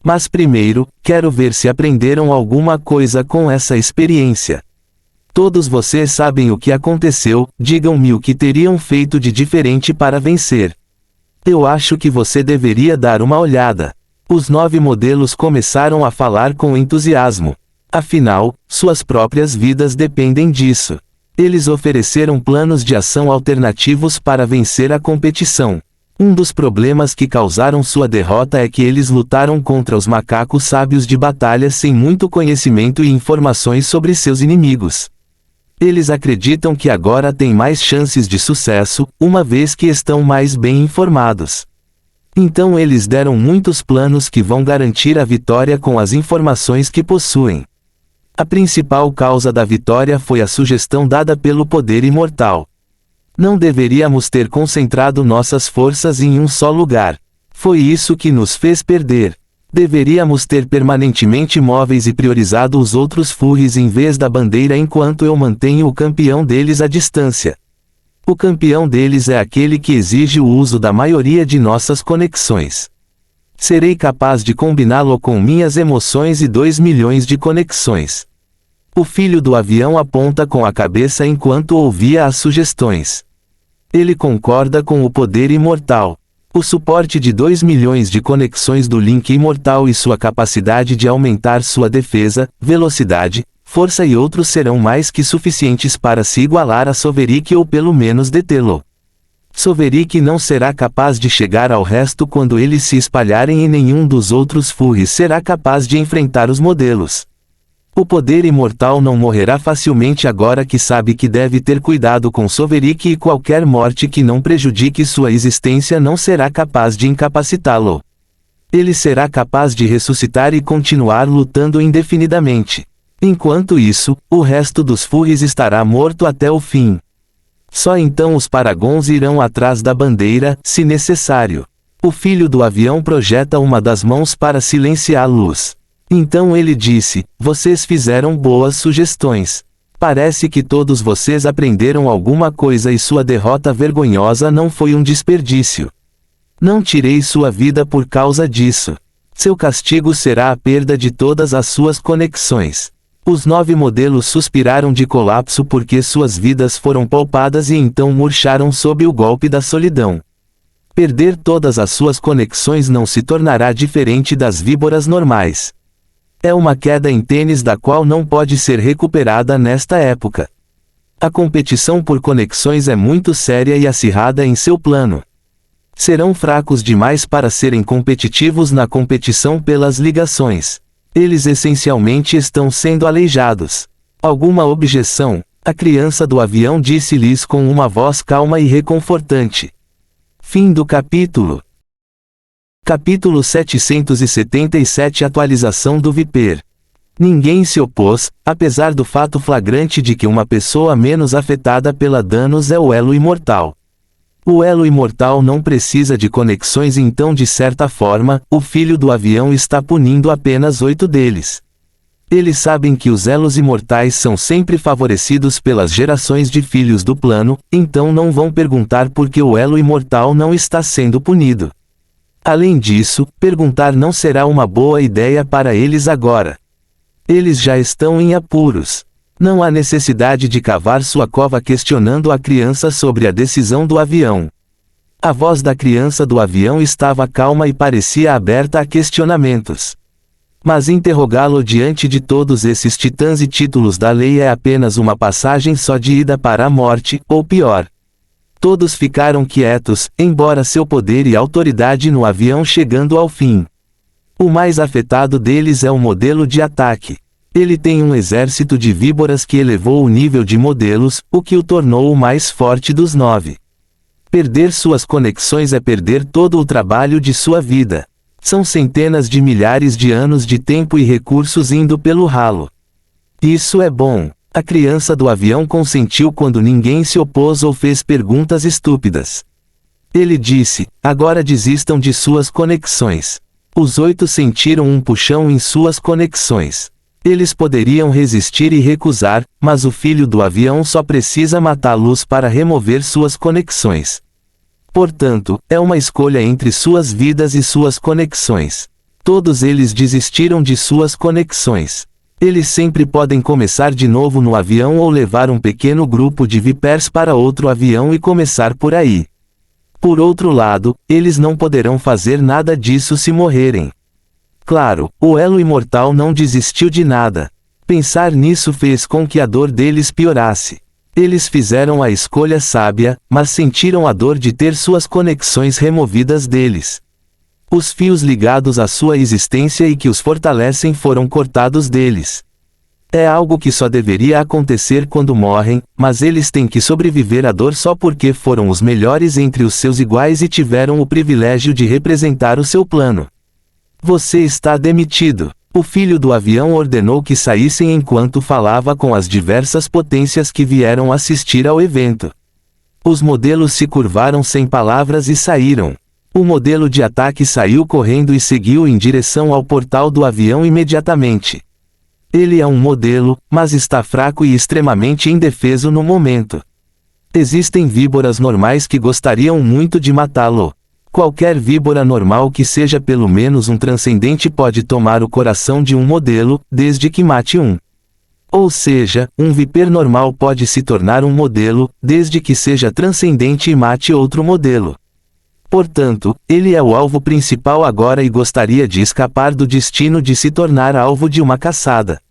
Mas primeiro, quero ver se aprenderam alguma coisa com essa experiência. Todos vocês sabem o que aconteceu, digam-me o que teriam feito de diferente para vencer. Eu acho que você deveria dar uma olhada. Os 9 modelos começaram a falar com entusiasmo. Afinal, suas próprias vidas dependem disso. Eles ofereceram planos de ação alternativos para vencer a competição. Um dos problemas que causaram sua derrota é que eles lutaram contra os macacos sábios de batalha sem muito conhecimento e informações sobre seus inimigos. Eles acreditam que agora têm mais chances de sucesso, uma vez que estão mais bem informados. Então eles deram muitos planos que vão garantir a vitória com as informações que possuem. A principal causa da vitória foi a sugestão dada pelo poder imortal. Não deveríamos ter concentrado nossas forças em um só lugar. Foi isso que nos fez perder. Deveríamos ter permanentemente móveis e priorizado os outros furries em vez da bandeira enquanto eu mantenho o campeão deles à distância. O campeão deles é aquele que exige o uso da maioria de nossas conexões. Serei capaz de combiná-lo com minhas emoções e 2 milhões de conexões. O filho do avião aponta com a cabeça enquanto ouvia as sugestões. Ele concorda com o poder imortal. O suporte de 2 milhões de conexões do Link imortal e sua capacidade de aumentar sua defesa, velocidade, força e outros serão mais que suficientes para se igualar a Soverick ou pelo menos detê-lo. Soverick não será capaz de chegar ao resto quando eles se espalharem e nenhum dos outros furries será capaz de enfrentar os modelos. O poder imortal não morrerá facilmente agora que sabe que deve ter cuidado com Soverick e qualquer morte que não prejudique sua existência não será capaz de incapacitá-lo. Ele será capaz de ressuscitar e continuar lutando indefinidamente. Enquanto isso, o resto dos furries estará morto até o fim. Só então os Paragons irão atrás da bandeira, se necessário. O filho do avião projeta uma das mãos para silenciar a luz. Então ele disse: vocês fizeram boas sugestões. Parece que todos vocês aprenderam alguma coisa e sua derrota vergonhosa não foi um desperdício. Não tirei sua vida por causa disso. Seu castigo será a perda de todas as suas conexões. Os 9 modelos suspiraram de colapso porque suas vidas foram poupadas e então murcharam sob o golpe da solidão. Perder todas as suas conexões não se tornará diferente das víboras normais. É uma queda em tênis da qual não pode ser recuperada nesta época. A competição por conexões é muito séria e acirrada em seu plano. Serão fracos demais para serem competitivos na competição pelas ligações. Eles essencialmente estão sendo aleijados. Alguma objeção? A criança do avião disse-lhes com uma voz calma e reconfortante. Fim do capítulo. Capítulo 777 Atualização do Viper. Ninguém se opôs, apesar do fato flagrante de que uma pessoa menos afetada pela danos é o elo imortal. O elo imortal não precisa de conexões, então de certa forma, o filho do avião está punindo apenas 8 deles. Eles sabem que os elos imortais são sempre favorecidos pelas gerações de filhos do plano, então não vão perguntar por que o elo imortal não está sendo punido. Além disso, perguntar não será uma boa ideia para eles agora. Eles já estão em apuros. Não há necessidade de cavar sua cova questionando a criança sobre a decisão do avião. A voz da criança do avião estava calma e parecia aberta a questionamentos. Mas interrogá-lo diante de todos esses titãs e títulos da lei é apenas uma passagem só de ida para a morte, ou pior. Todos ficaram quietos, embora seu poder e autoridade no avião chegando ao fim. O mais afetado deles é o modelo de ataque. Ele tem um exército de víboras que elevou o nível de modelos, o que o tornou o mais forte dos 9. Perder suas conexões é perder todo o trabalho de sua vida. São centenas de milhares de anos de tempo e recursos indo pelo ralo. Isso é bom. A criança do avião consentiu quando ninguém se opôs ou fez perguntas estúpidas. Ele disse: agora desistam de suas conexões. Os 8 sentiram um puxão em suas conexões. Eles poderiam resistir e recusar, mas o filho do avião só precisa matá-los para remover suas conexões. Portanto, é uma escolha entre suas vidas e suas conexões. Todos eles desistiram de suas conexões. Eles sempre podem começar de novo no avião ou levar um pequeno grupo de vipers para outro avião e começar por aí. Por outro lado, eles não poderão fazer nada disso se morrerem. Claro, o elo imortal não desistiu de nada. Pensar nisso fez com que a dor deles piorasse. Eles fizeram a escolha sábia, mas sentiram a dor de ter suas conexões removidas deles. Os fios ligados à sua existência e que os fortalecem foram cortados deles. É algo que só deveria acontecer quando morrem, mas eles têm que sobreviver à dor só porque foram os melhores entre os seus iguais e tiveram o privilégio de representar o seu plano. Você está demitido. O filho do avião ordenou que saíssem enquanto falava com as diversas potências que vieram assistir ao evento. Os modelos se curvaram sem palavras e saíram. O modelo de ataque saiu correndo e seguiu em direção ao portal do avião imediatamente. Ele é um modelo, mas está fraco e extremamente indefeso no momento. Existem víboras normais que gostariam muito de matá-lo. Qualquer víbora normal que seja pelo menos um transcendente pode tomar o coração de um modelo, desde que mate um. Ou seja, um viper normal pode se tornar um modelo, desde que seja transcendente e mate outro modelo. Portanto, ele é o alvo principal agora e gostaria de escapar do destino de se tornar alvo de uma caçada.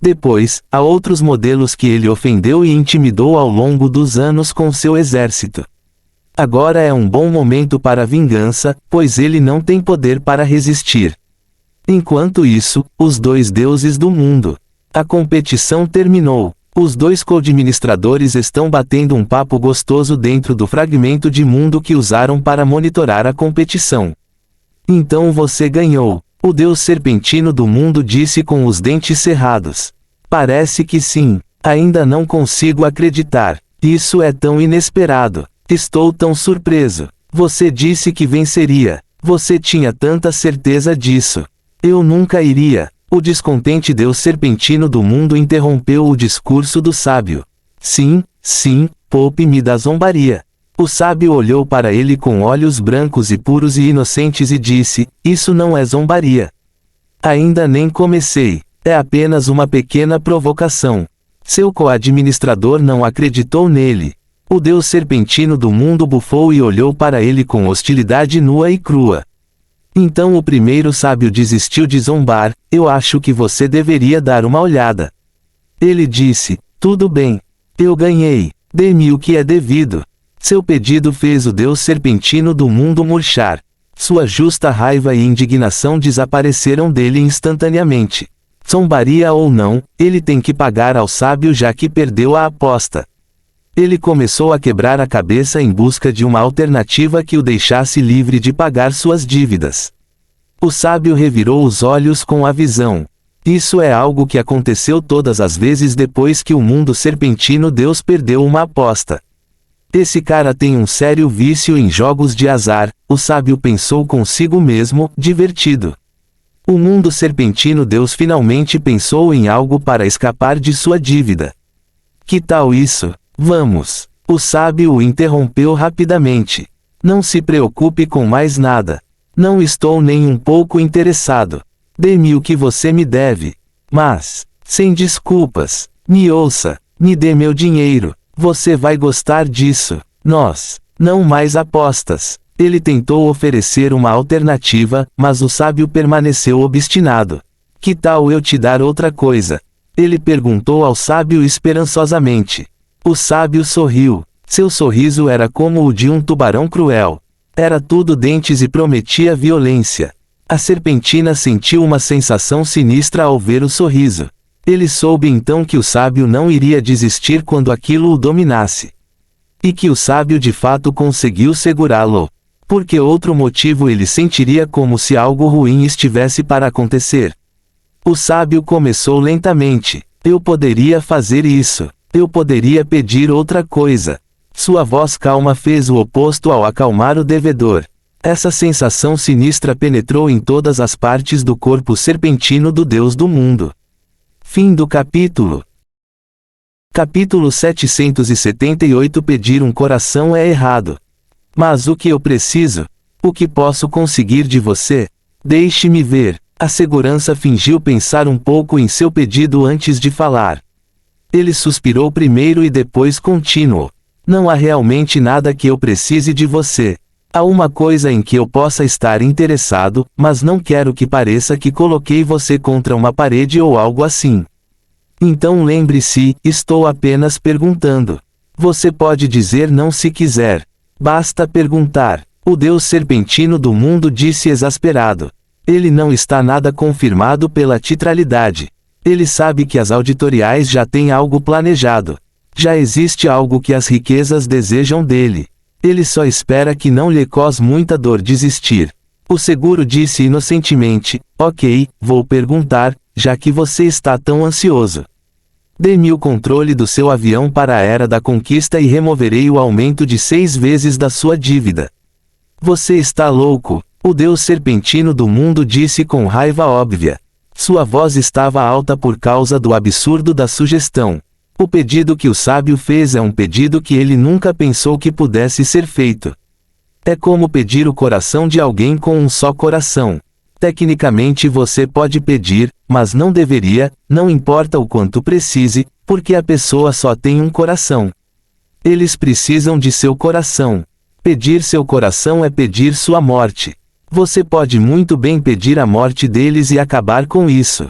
Depois, há outros modelos que ele ofendeu e intimidou ao longo dos anos com seu exército. Agora é um bom momento para a vingança, pois ele não tem poder para resistir. Enquanto isso, os 2 deuses do mundo. A competição terminou. Os 2 co-administradores estão batendo um papo gostoso dentro do fragmento de mundo que usaram para monitorar a competição. Então você ganhou. O deus serpentino do mundo disse com os dentes cerrados. Parece que sim. Ainda não consigo acreditar. Isso é tão inesperado. Estou tão surpreso. Você disse que venceria. Você tinha tanta certeza disso. Eu nunca iria. O descontente deus serpentino do mundo interrompeu o discurso do sábio. Sim, poupe-me da zombaria. O sábio olhou para ele com olhos brancos e puros e inocentes e disse: isso não é zombaria. Ainda nem comecei. É apenas uma pequena provocação. Seu co-administrador não acreditou nele. O deus serpentino do mundo bufou e olhou para ele com hostilidade nua e crua. Então o primeiro sábio desistiu de zombar. Eu acho que você deveria dar uma olhada. Ele disse: tudo bem. Eu ganhei. Dê-me o que é devido. Seu pedido fez o deus serpentino do mundo murchar. Sua justa raiva e indignação desapareceram dele instantaneamente. Zombaria ou não, ele tem que pagar ao sábio já que perdeu a aposta. Ele começou a quebrar a cabeça em busca de uma alternativa que o deixasse livre de pagar suas dívidas. O sábio revirou os olhos com a visão. Isso é algo que aconteceu todas as vezes depois que o mundo serpentino Deus perdeu uma aposta. Esse cara tem um sério vício em jogos de azar, o sábio pensou consigo mesmo, divertido. O mundo serpentino Deus finalmente pensou em algo para escapar de sua dívida. Que tal isso? Vamos. O sábio o interrompeu rapidamente. Não se preocupe com mais nada. Não estou nem um pouco interessado. Dê-me o que você me deve. Mas, sem desculpas, me ouça, me dê meu dinheiro. Você vai gostar disso. Nós, não mais apostas. Ele tentou oferecer uma alternativa, mas o sábio permaneceu obstinado. Que tal eu te dar outra coisa? Ele perguntou ao sábio esperançosamente. O sábio sorriu. Seu sorriso era como o de um tubarão cruel. Era tudo dentes e prometia violência. A serpentina sentiu uma sensação sinistra ao ver o sorriso. Ele soube então que o sábio não iria desistir quando aquilo o dominasse. E que o sábio de fato conseguiu segurá-lo. Por que outro motivo ele sentiria como se algo ruim estivesse para acontecer? O sábio começou lentamente. Eu poderia fazer isso. Eu poderia pedir outra coisa. Sua voz calma fez o oposto ao acalmar o devedor. Essa sensação sinistra penetrou em todas as partes do corpo serpentino do Deus do mundo. Fim do capítulo. Capítulo 778. Pedir um coração é errado. Mas o que eu preciso? O que posso conseguir de você? Deixe-me ver. A segurança fingiu pensar um pouco em seu pedido antes de falar. Ele suspirou primeiro e depois continuou. Não há realmente nada que eu precise de você. Há uma coisa em que eu possa estar interessado, mas não quero que pareça que coloquei você contra uma parede ou algo assim. Então lembre-se, estou apenas perguntando. Você pode dizer não se quiser. Basta perguntar. O Deus serpentino do mundo disse exasperado. Ele não está nada confirmado pela titralidade. Ele sabe que as auditoriais já têm algo planejado. Já existe algo que as riquezas desejam dele. Ele só espera que não lhe cause muita dor desistir. O seguro disse inocentemente, ok, vou perguntar, já que você está tão ansioso. Dê-me o controle do seu avião para a Era da Conquista e removerei o aumento de 6 vezes da sua dívida. Você está louco, o Deus serpentino do mundo disse com raiva óbvia. Sua voz estava alta por causa do absurdo da sugestão. O pedido que o sábio fez é um pedido que ele nunca pensou que pudesse ser feito. É como pedir o coração de alguém com um só coração. Tecnicamente você pode pedir, mas não deveria, não importa o quanto precise, porque a pessoa só tem um coração. Eles precisam de seu coração. Pedir seu coração é pedir sua morte. Você pode muito bem pedir a morte deles e acabar com isso.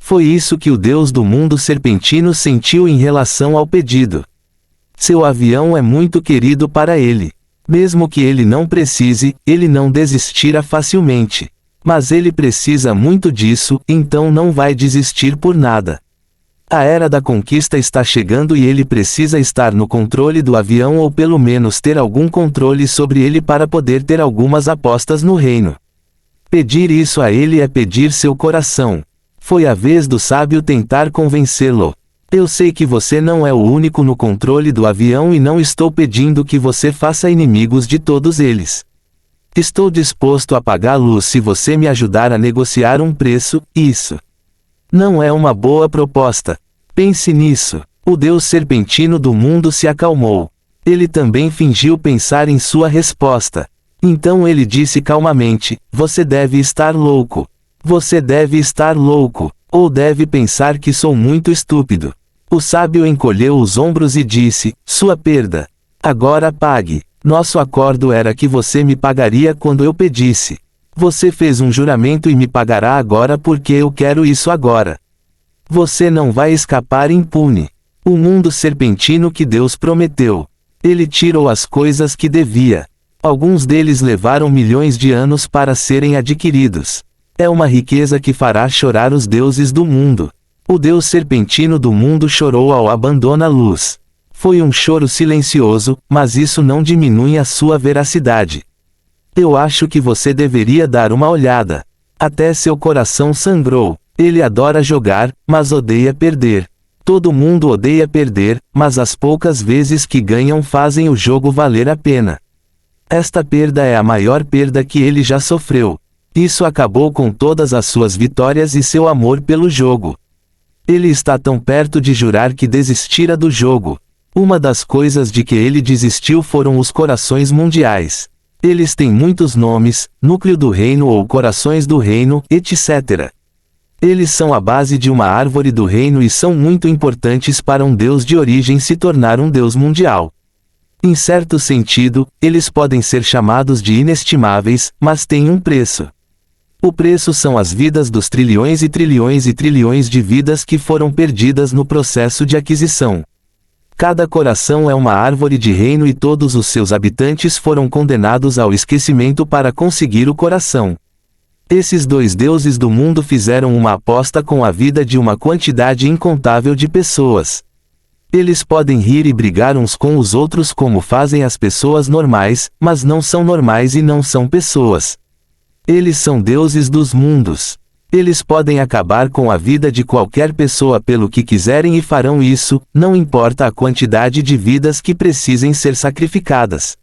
Foi isso que o Deus do mundo serpentino sentiu em relação ao pedido. Seu avião é muito querido para ele. Mesmo que ele não precise, ele não desistirá facilmente. Mas ele precisa muito disso, então não vai desistir por nada. A Era da Conquista está chegando e ele precisa estar no controle do avião ou pelo menos ter algum controle sobre ele para poder ter algumas apostas no reino. Pedir isso a ele é pedir seu coração. Foi a vez do sábio tentar convencê-lo. Eu sei que você não é o único no controle do avião e não estou pedindo que você faça inimigos de todos eles. Estou disposto a pagar luz se você me ajudar a negociar um preço, isso. Não é uma boa proposta. Pense nisso. O Deus serpentino do mundo se acalmou. Ele também fingiu pensar em sua resposta. Então ele disse calmamente, você deve estar louco. Você deve estar louco, ou deve pensar que sou muito estúpido. O sábio encolheu os ombros e disse, sua perda. Agora pague. Nosso acordo era que você me pagaria quando eu pedisse. Você fez um juramento e me pagará agora porque eu quero isso agora. Você não vai escapar impune. O mundo serpentino que Deus prometeu. Ele tirou as coisas que devia. Alguns deles levaram milhões de anos para serem adquiridos. É uma riqueza que fará chorar os deuses do mundo. O Deus serpentino do mundo chorou ao abandonar a luz. Foi um choro silencioso, mas isso não diminui a sua veracidade. Eu acho que você deveria dar uma olhada. Até seu coração sangrou. Ele adora jogar, mas odeia perder. Todo mundo odeia perder, mas as poucas vezes que ganham fazem o jogo valer a pena. Esta perda é a maior perda que ele já sofreu. Isso acabou com todas as suas vitórias e seu amor pelo jogo. Ele está tão perto de jurar que desistira do jogo. Uma das coisas de que ele desistiu foram os corações mundiais. Eles têm muitos nomes, núcleo do reino ou corações do reino, etc. Eles são a base de uma árvore do reino e são muito importantes para um Deus de origem se tornar um Deus mundial. Em certo sentido, eles podem ser chamados de inestimáveis, mas têm um preço. O preço são as vidas dos trilhões e trilhões e trilhões de vidas que foram perdidas no processo de aquisição. Cada coração é uma árvore de reino e todos os seus habitantes foram condenados ao esquecimento para conseguir o coração. Esses dois deuses do mundo fizeram uma aposta com a vida de uma quantidade incontável de pessoas. Eles podem rir e brigar uns com os outros como fazem as pessoas normais, mas não são normais e não são pessoas. Eles são deuses dos mundos. Eles podem acabar com a vida de qualquer pessoa pelo que quiserem e farão isso, não importa a quantidade de vidas que precisem ser sacrificadas.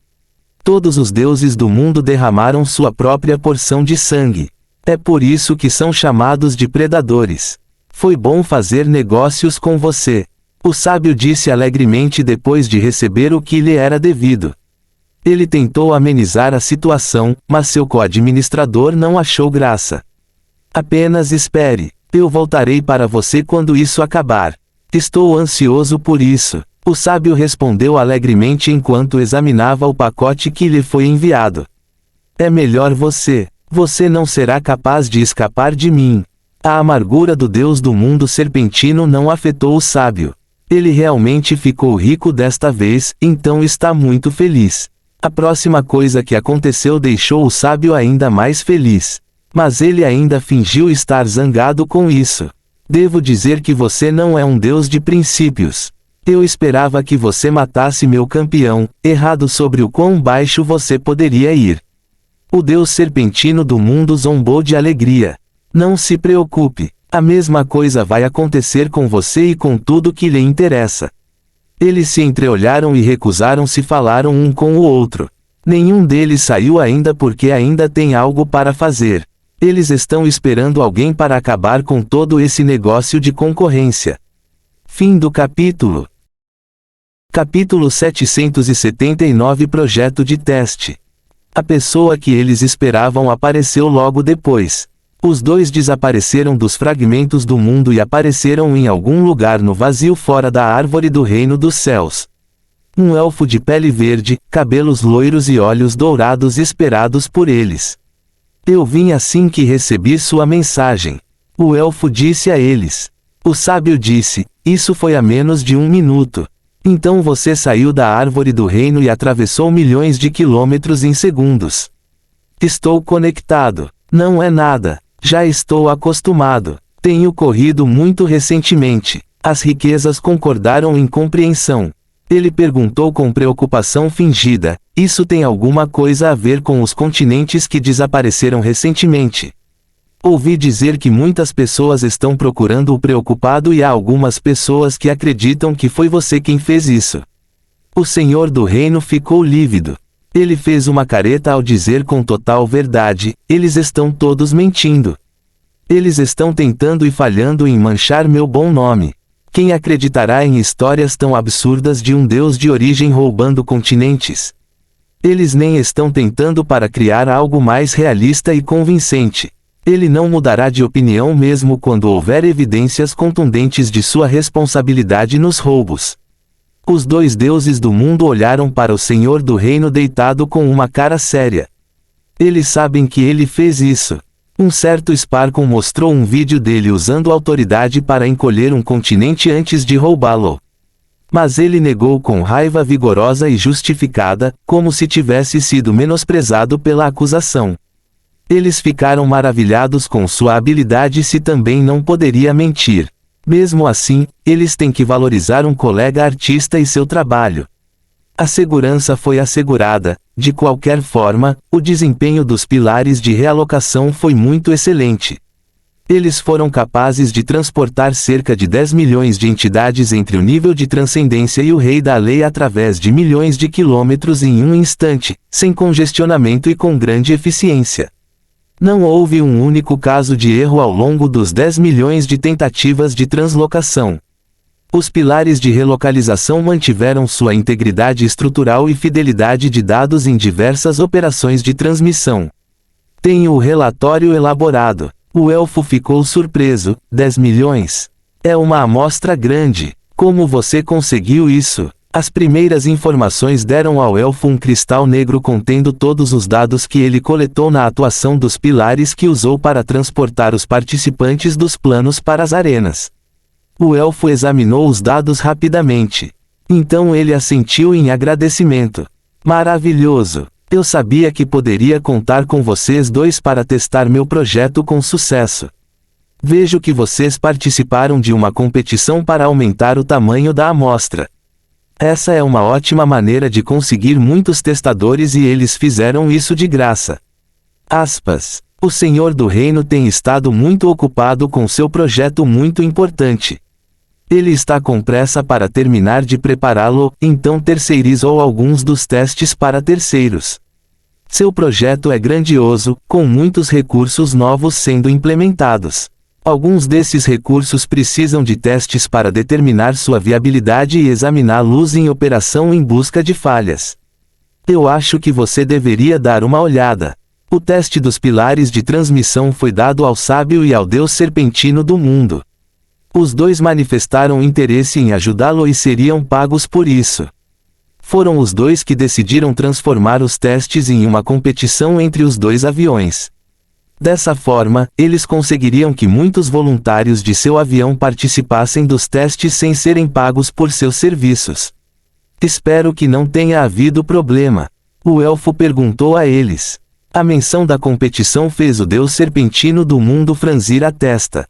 Todos os deuses do mundo derramaram sua própria porção de sangue. É por isso que são chamados de predadores. Foi bom fazer negócios com você. O sábio disse alegremente depois de receber o que lhe era devido. Ele tentou amenizar a situação, mas seu co-administrador não achou graça. Apenas espere. Eu voltarei para você quando isso acabar. Estou ansioso por isso. O sábio respondeu alegremente enquanto examinava o pacote que lhe foi enviado. É melhor você. Você não será capaz de escapar de mim. A amargura do Deus do mundo serpentino não afetou o sábio. Ele realmente ficou rico desta vez, então está muito feliz. A próxima coisa que aconteceu deixou o sábio ainda mais feliz. Mas ele ainda fingiu estar zangado com isso. Devo dizer que você não é um Deus de princípios. Eu esperava que você matasse meu campeão, errado sobre o quão baixo você poderia ir. O Deus serpentino do mundo zombou de alegria. Não se preocupe, a mesma coisa vai acontecer com você e com tudo que lhe interessa. Eles se entreolharam e recusaram-se falaram um com o outro. Nenhum deles saiu ainda porque ainda tem algo para fazer. Eles estão esperando alguém para acabar com todo esse negócio de concorrência. Fim do capítulo. Capítulo 779 Projeto de teste. A pessoa que eles esperavam apareceu logo depois. Os dois desapareceram dos fragmentos do mundo e apareceram em algum lugar no vazio fora da árvore do reino dos céus. Um elfo de pele verde, cabelos loiros e olhos dourados esperados por eles. Eu vim assim que recebi sua mensagem. O elfo disse a eles. O sábio disse, isso foi há menos de 1 minuto. Então você saiu da árvore do reino e atravessou milhões de quilômetros em segundos. Estou conectado. Não é nada. Já estou acostumado. Tenho corrido muito recentemente. As riquezas concordaram em compreensão. Ele perguntou com preocupação fingida, isso tem alguma coisa a ver com os continentes que desapareceram recentemente? Ouvi dizer que muitas pessoas estão procurando o preocupado e há algumas pessoas que acreditam que foi você quem fez isso. O senhor do reino ficou lívido. Ele fez uma careta ao dizer com total verdade, eles estão todos mentindo. Eles estão tentando e falhando em manchar meu bom nome. Quem acreditará em histórias tão absurdas de um Deus de origem roubando continentes? Eles nem estão tentando para criar algo mais realista e convincente. Ele não mudará de opinião mesmo quando houver evidências contundentes de sua responsabilidade nos roubos. Os dois deuses do mundo olharam para o Senhor do Reino deitado com uma cara séria. Eles sabem que ele fez isso. Um certo Sparkle mostrou um vídeo dele usando autoridade para encolher um continente antes de roubá-lo. Mas ele negou com raiva vigorosa e justificada, como se tivesse sido menosprezado pela acusação. Eles ficaram maravilhados com sua habilidade se também não poderia mentir. Mesmo assim, eles têm que valorizar um colega artista e seu trabalho. A segurança foi assegurada, de qualquer forma, o desempenho dos pilares de realocação foi muito excelente. Eles foram capazes de transportar cerca de 10 milhões de entidades entre o nível de transcendência e o rei da lei através de milhões de quilômetros em um instante, sem congestionamento e com grande eficiência. Não houve um único caso de erro ao longo dos 10 milhões de tentativas de translocação. Os pilares de relocalização mantiveram sua integridade estrutural e fidelidade de dados em diversas operações de transmissão. Tenho o relatório elaborado. O elfo ficou surpreso. 10 milhões? É uma amostra grande. Como você conseguiu isso? As primeiras informações deram ao elfo um cristal negro contendo todos os dados que ele coletou na atuação dos pilares que usou para transportar os participantes dos planos para as arenas. O elfo examinou os dados rapidamente. Então ele assentiu em agradecimento. Maravilhoso! Eu sabia que poderia contar com vocês dois para testar meu projeto com sucesso. Vejo que vocês participaram de uma competição para aumentar o tamanho da amostra. Essa é uma ótima maneira de conseguir muitos testadores e eles fizeram isso de graça. Aspas. O Senhor do Reino tem estado muito ocupado com seu projeto muito importante. Ele está com pressa para terminar de prepará-lo, então terceirizou alguns dos testes para terceiros. Seu projeto é grandioso, com muitos recursos novos sendo implementados. Alguns desses recursos precisam de testes para determinar sua viabilidade e examiná-los em operação em busca de falhas. Eu acho que você deveria dar uma olhada. O teste dos pilares de transmissão foi dado ao sábio e ao deus serpentino do mundo. Os dois manifestaram interesse em ajudá-lo e seriam pagos por isso. Foram os dois que decidiram transformar os testes em uma competição entre os dois aviões. Dessa forma, eles conseguiriam que muitos voluntários de seu avião participassem dos testes sem serem pagos por seus serviços. Espero que não tenha havido problema. O elfo perguntou a eles. A menção da competição fez o deus serpentino do mundo franzir a testa.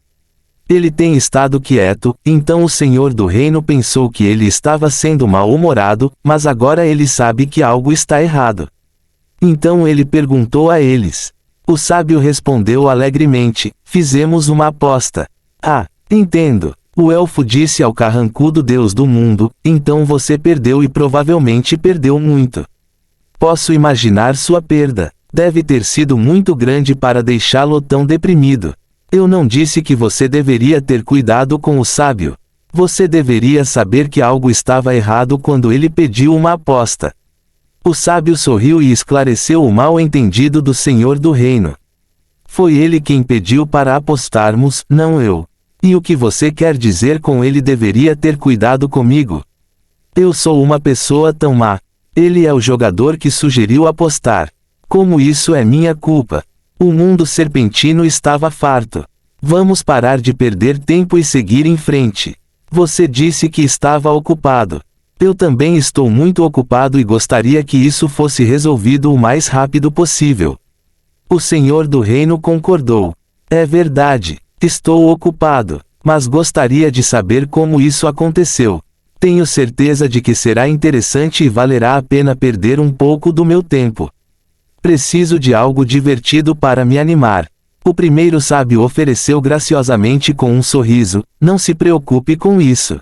Ele tem estado quieto, então o Senhor do Reino pensou que ele estava sendo mal-humorado, mas agora ele sabe que algo está errado. Então ele perguntou a eles. O sábio respondeu alegremente, fizemos uma aposta. Ah, entendo. O elfo disse ao carrancudo deus do mundo, então você perdeu e provavelmente perdeu muito. Posso imaginar sua perda. Deve ter sido muito grande para deixá-lo tão deprimido. Eu não disse que você deveria ter cuidado com o sábio. Você deveria saber que algo estava errado quando ele pediu uma aposta. O sábio sorriu e esclareceu o mal-entendido do Senhor do Reino. Foi ele quem pediu para apostarmos, não eu. E o que você quer dizer com ele deveria ter cuidado comigo? Eu sou uma pessoa tão má. Ele é o jogador que sugeriu apostar. Como isso é minha culpa? O mundo serpentino estava farto. Vamos parar de perder tempo e seguir em frente. Você disse que estava ocupado. Eu também estou muito ocupado e gostaria que isso fosse resolvido o mais rápido possível. O Senhor do Reino concordou. É verdade, estou ocupado, mas gostaria de saber como isso aconteceu. Tenho certeza de que será interessante e valerá a pena perder um pouco do meu tempo. Preciso de algo divertido para me animar. O primeiro sábio ofereceu graciosamente com um sorriso, não se preocupe com isso.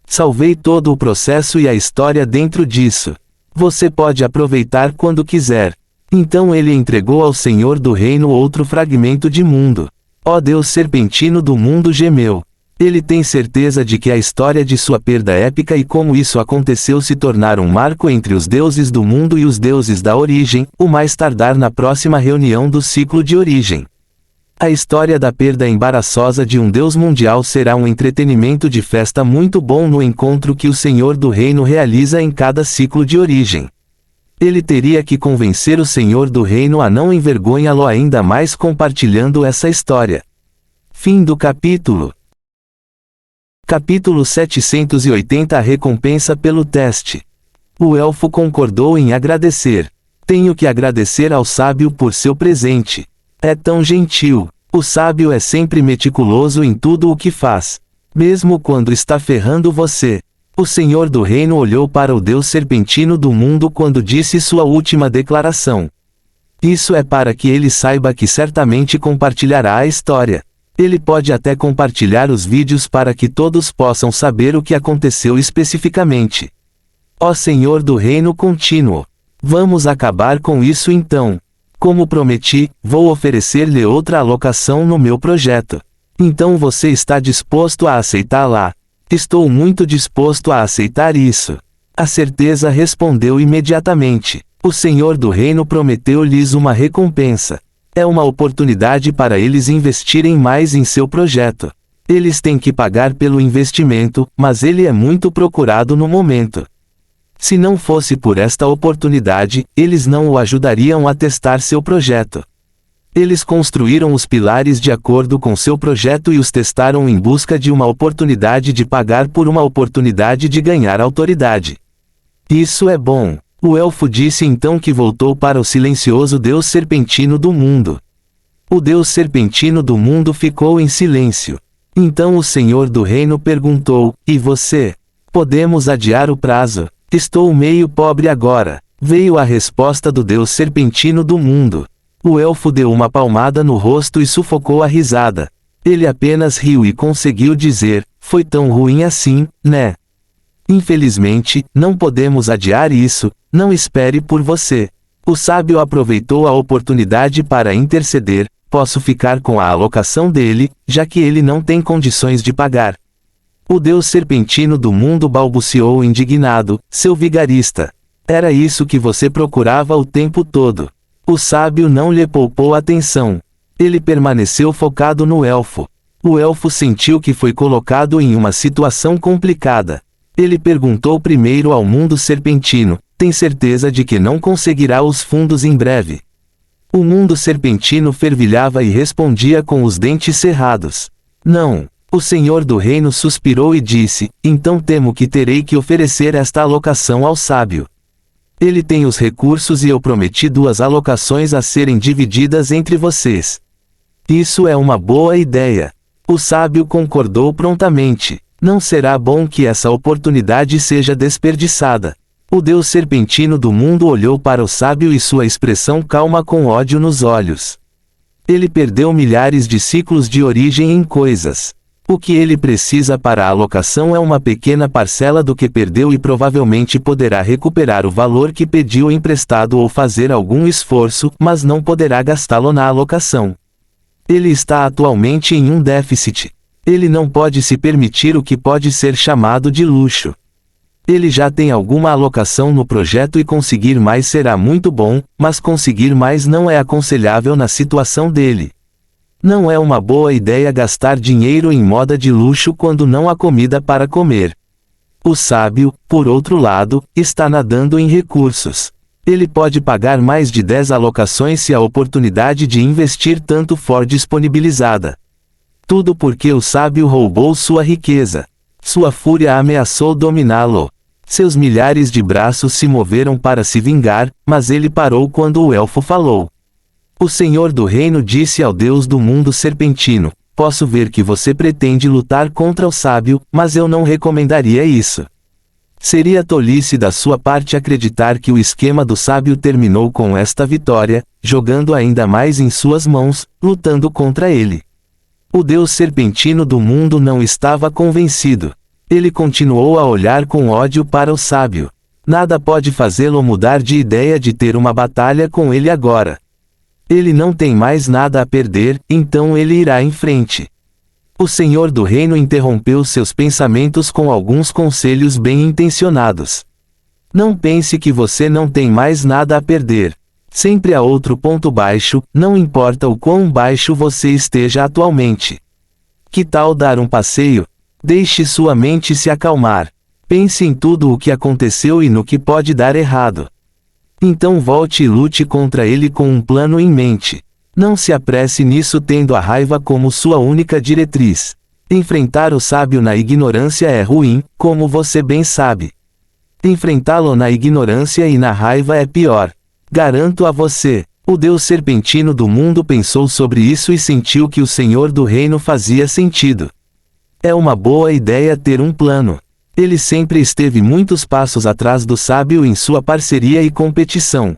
Salvei todo o processo e a história dentro disso. Você pode aproveitar quando quiser. Então ele entregou ao Senhor do Reino outro fragmento de mundo. Ó Deus serpentino do mundo gemeu. Ele tem certeza de que a história de sua perda épica e como isso aconteceu se tornar um marco entre os deuses do mundo e os deuses da origem, o mais tardar na próxima reunião do ciclo de origem. A história da perda embaraçosa de um deus mundial será um entretenimento de festa muito bom no encontro que o Senhor do Reino realiza em cada ciclo de origem. Ele teria que convencer o Senhor do Reino a não envergonhá-lo ainda mais compartilhando essa história. Fim do capítulo. Capítulo 780 A recompensa pelo teste. O elfo concordou em agradecer. Tenho que agradecer ao sábio por seu presente. É tão gentil. O sábio é sempre meticuloso em tudo o que faz. Mesmo quando está ferrando você. O Senhor do Reino olhou para o Deus serpentino do mundo quando disse sua última declaração. Isso é para que ele saiba que certamente compartilhará a história. Ele pode até compartilhar os vídeos para que todos possam saber o que aconteceu especificamente. Ó Senhor do Reino Contínuo, vamos acabar com isso então. Como prometi, vou oferecer-lhe outra alocação no meu projeto. Então você está disposto a aceitá-la? Estou muito disposto a aceitar isso. A certeza respondeu imediatamente. O Senhor do Reino prometeu-lhes uma recompensa. É uma oportunidade para eles investirem mais em seu projeto. Eles têm que pagar pelo investimento, mas ele é muito procurado no momento. Se não fosse por esta oportunidade, eles não o ajudariam a testar seu projeto. Eles construíram os pilares de acordo com seu projeto e os testaram em busca de uma oportunidade de pagar por uma oportunidade de ganhar autoridade. Isso é bom. O elfo disse então que voltou para o silencioso Deus serpentino do mundo. O Deus serpentino do mundo ficou em silêncio. Então o Senhor do Reino perguntou: e você? Podemos adiar o prazo? Estou meio pobre agora. Veio a resposta do Deus serpentino do mundo. O elfo deu uma palmada no rosto e sufocou a risada. Ele apenas riu e conseguiu dizer: foi tão ruim assim, né? Infelizmente, não podemos adiar isso, não espere por você. O sábio aproveitou a oportunidade para interceder: posso ficar com a alocação dele, já que ele não tem condições de pagar. O Deus serpentino do mundo balbuciou indignado: seu vigarista. Era isso que você procurava o tempo todo. O sábio não lhe poupou atenção. Ele permaneceu focado no elfo. O elfo sentiu que foi colocado em uma situação complicada. Ele perguntou primeiro ao mundo serpentino: tem certeza de que não conseguirá os fundos em breve? O mundo serpentino fervilhava e respondia com os dentes cerrados: não. O Senhor do Reino suspirou e disse: então temo que terei que oferecer esta alocação ao sábio. Ele tem os recursos e eu prometi 2 alocações a serem divididas entre vocês. Isso é uma boa ideia. O sábio concordou prontamente. Não será bom que essa oportunidade seja desperdiçada. O Deus serpentino do mundo olhou para o sábio e sua expressão calma com ódio nos olhos. Ele perdeu milhares de ciclos de origem em coisas. O que ele precisa para a alocação é uma pequena parcela do que perdeu e provavelmente poderá recuperar o valor que pediu emprestado ou fazer algum esforço, mas não poderá gastá-lo na alocação. Ele está atualmente em um déficit. Ele não pode se permitir o que pode ser chamado de luxo. Ele já tem alguma alocação no projeto e conseguir mais será muito bom, mas conseguir mais não é aconselhável na situação dele. Não é uma boa ideia gastar dinheiro em moda de luxo quando não há comida para comer. O sábio, por outro lado, está nadando em recursos. Ele pode pagar mais de 10 alocações se a oportunidade de investir tanto for disponibilizada. Tudo porque o sábio roubou sua riqueza. Sua fúria ameaçou dominá-lo. Seus milhares de braços se moveram para se vingar, mas ele parou quando o elfo falou. O Senhor do Reino disse ao Deus do mundo serpentino: posso ver que você pretende lutar contra o sábio, mas eu não recomendaria isso. Seria tolice da sua parte acreditar que o esquema do sábio terminou com esta vitória, jogando ainda mais em suas mãos, lutando contra ele. O Deus serpentino do mundo não estava convencido. Ele continuou a olhar com ódio para o sábio. Nada pode fazê-lo mudar de ideia de ter uma batalha com ele agora. Ele não tem mais nada a perder, então ele irá em frente. O Senhor do Reino interrompeu seus pensamentos com alguns conselhos bem intencionados. Não pense que você não tem mais nada a perder. Sempre há outro ponto baixo, não importa o quão baixo você esteja atualmente. Que tal dar um passeio? Deixe sua mente se acalmar. Pense em tudo o que aconteceu e no que pode dar errado. Então volte e lute contra ele com um plano em mente. Não se apresse nisso tendo a raiva como sua única diretriz. Enfrentar o sábio na ignorância é ruim, como você bem sabe. Enfrentá-lo na ignorância e na raiva é pior. Garanto a você. O Deus serpentino do mundo pensou sobre isso e sentiu que o Senhor do Reino fazia sentido. É uma boa ideia ter um plano. Ele sempre esteve muitos passos atrás do sábio em sua parceria e competição.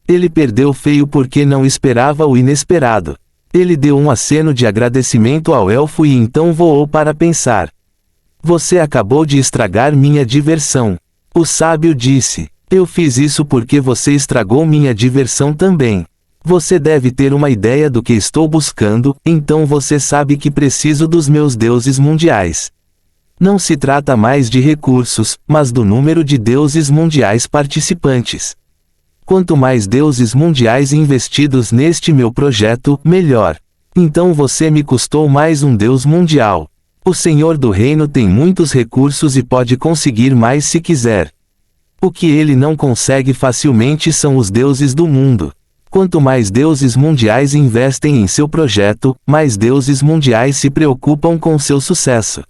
Ele perdeu feio porque não esperava o inesperado. Ele deu um aceno de agradecimento ao elfo e então voou para pensar. Você acabou de estragar minha diversão. O sábio disse. Eu fiz isso porque você estragou minha diversão também. Você deve ter uma ideia do que estou buscando, então você sabe que preciso dos meus deuses mundiais. Não se trata mais de recursos, mas do número de deuses mundiais participantes. Quanto mais deuses mundiais investidos neste meu projeto, melhor. Então você me custou mais um deus mundial. O Senhor do Reino tem muitos recursos e pode conseguir mais se quiser. O que ele não consegue facilmente são os deuses do mundo. Quanto mais deuses mundiais investem em seu projeto, mais deuses mundiais se preocupam com seu sucesso.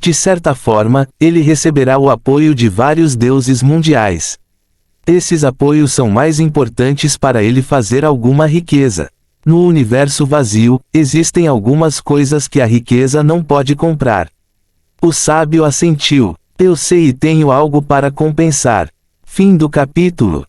De certa forma, ele receberá o apoio de vários deuses mundiais. Esses apoios são mais importantes para ele fazer alguma riqueza. No universo vazio, existem algumas coisas que a riqueza não pode comprar. O sábio assentiu. Eu sei e tenho algo para compensar. Fim do capítulo.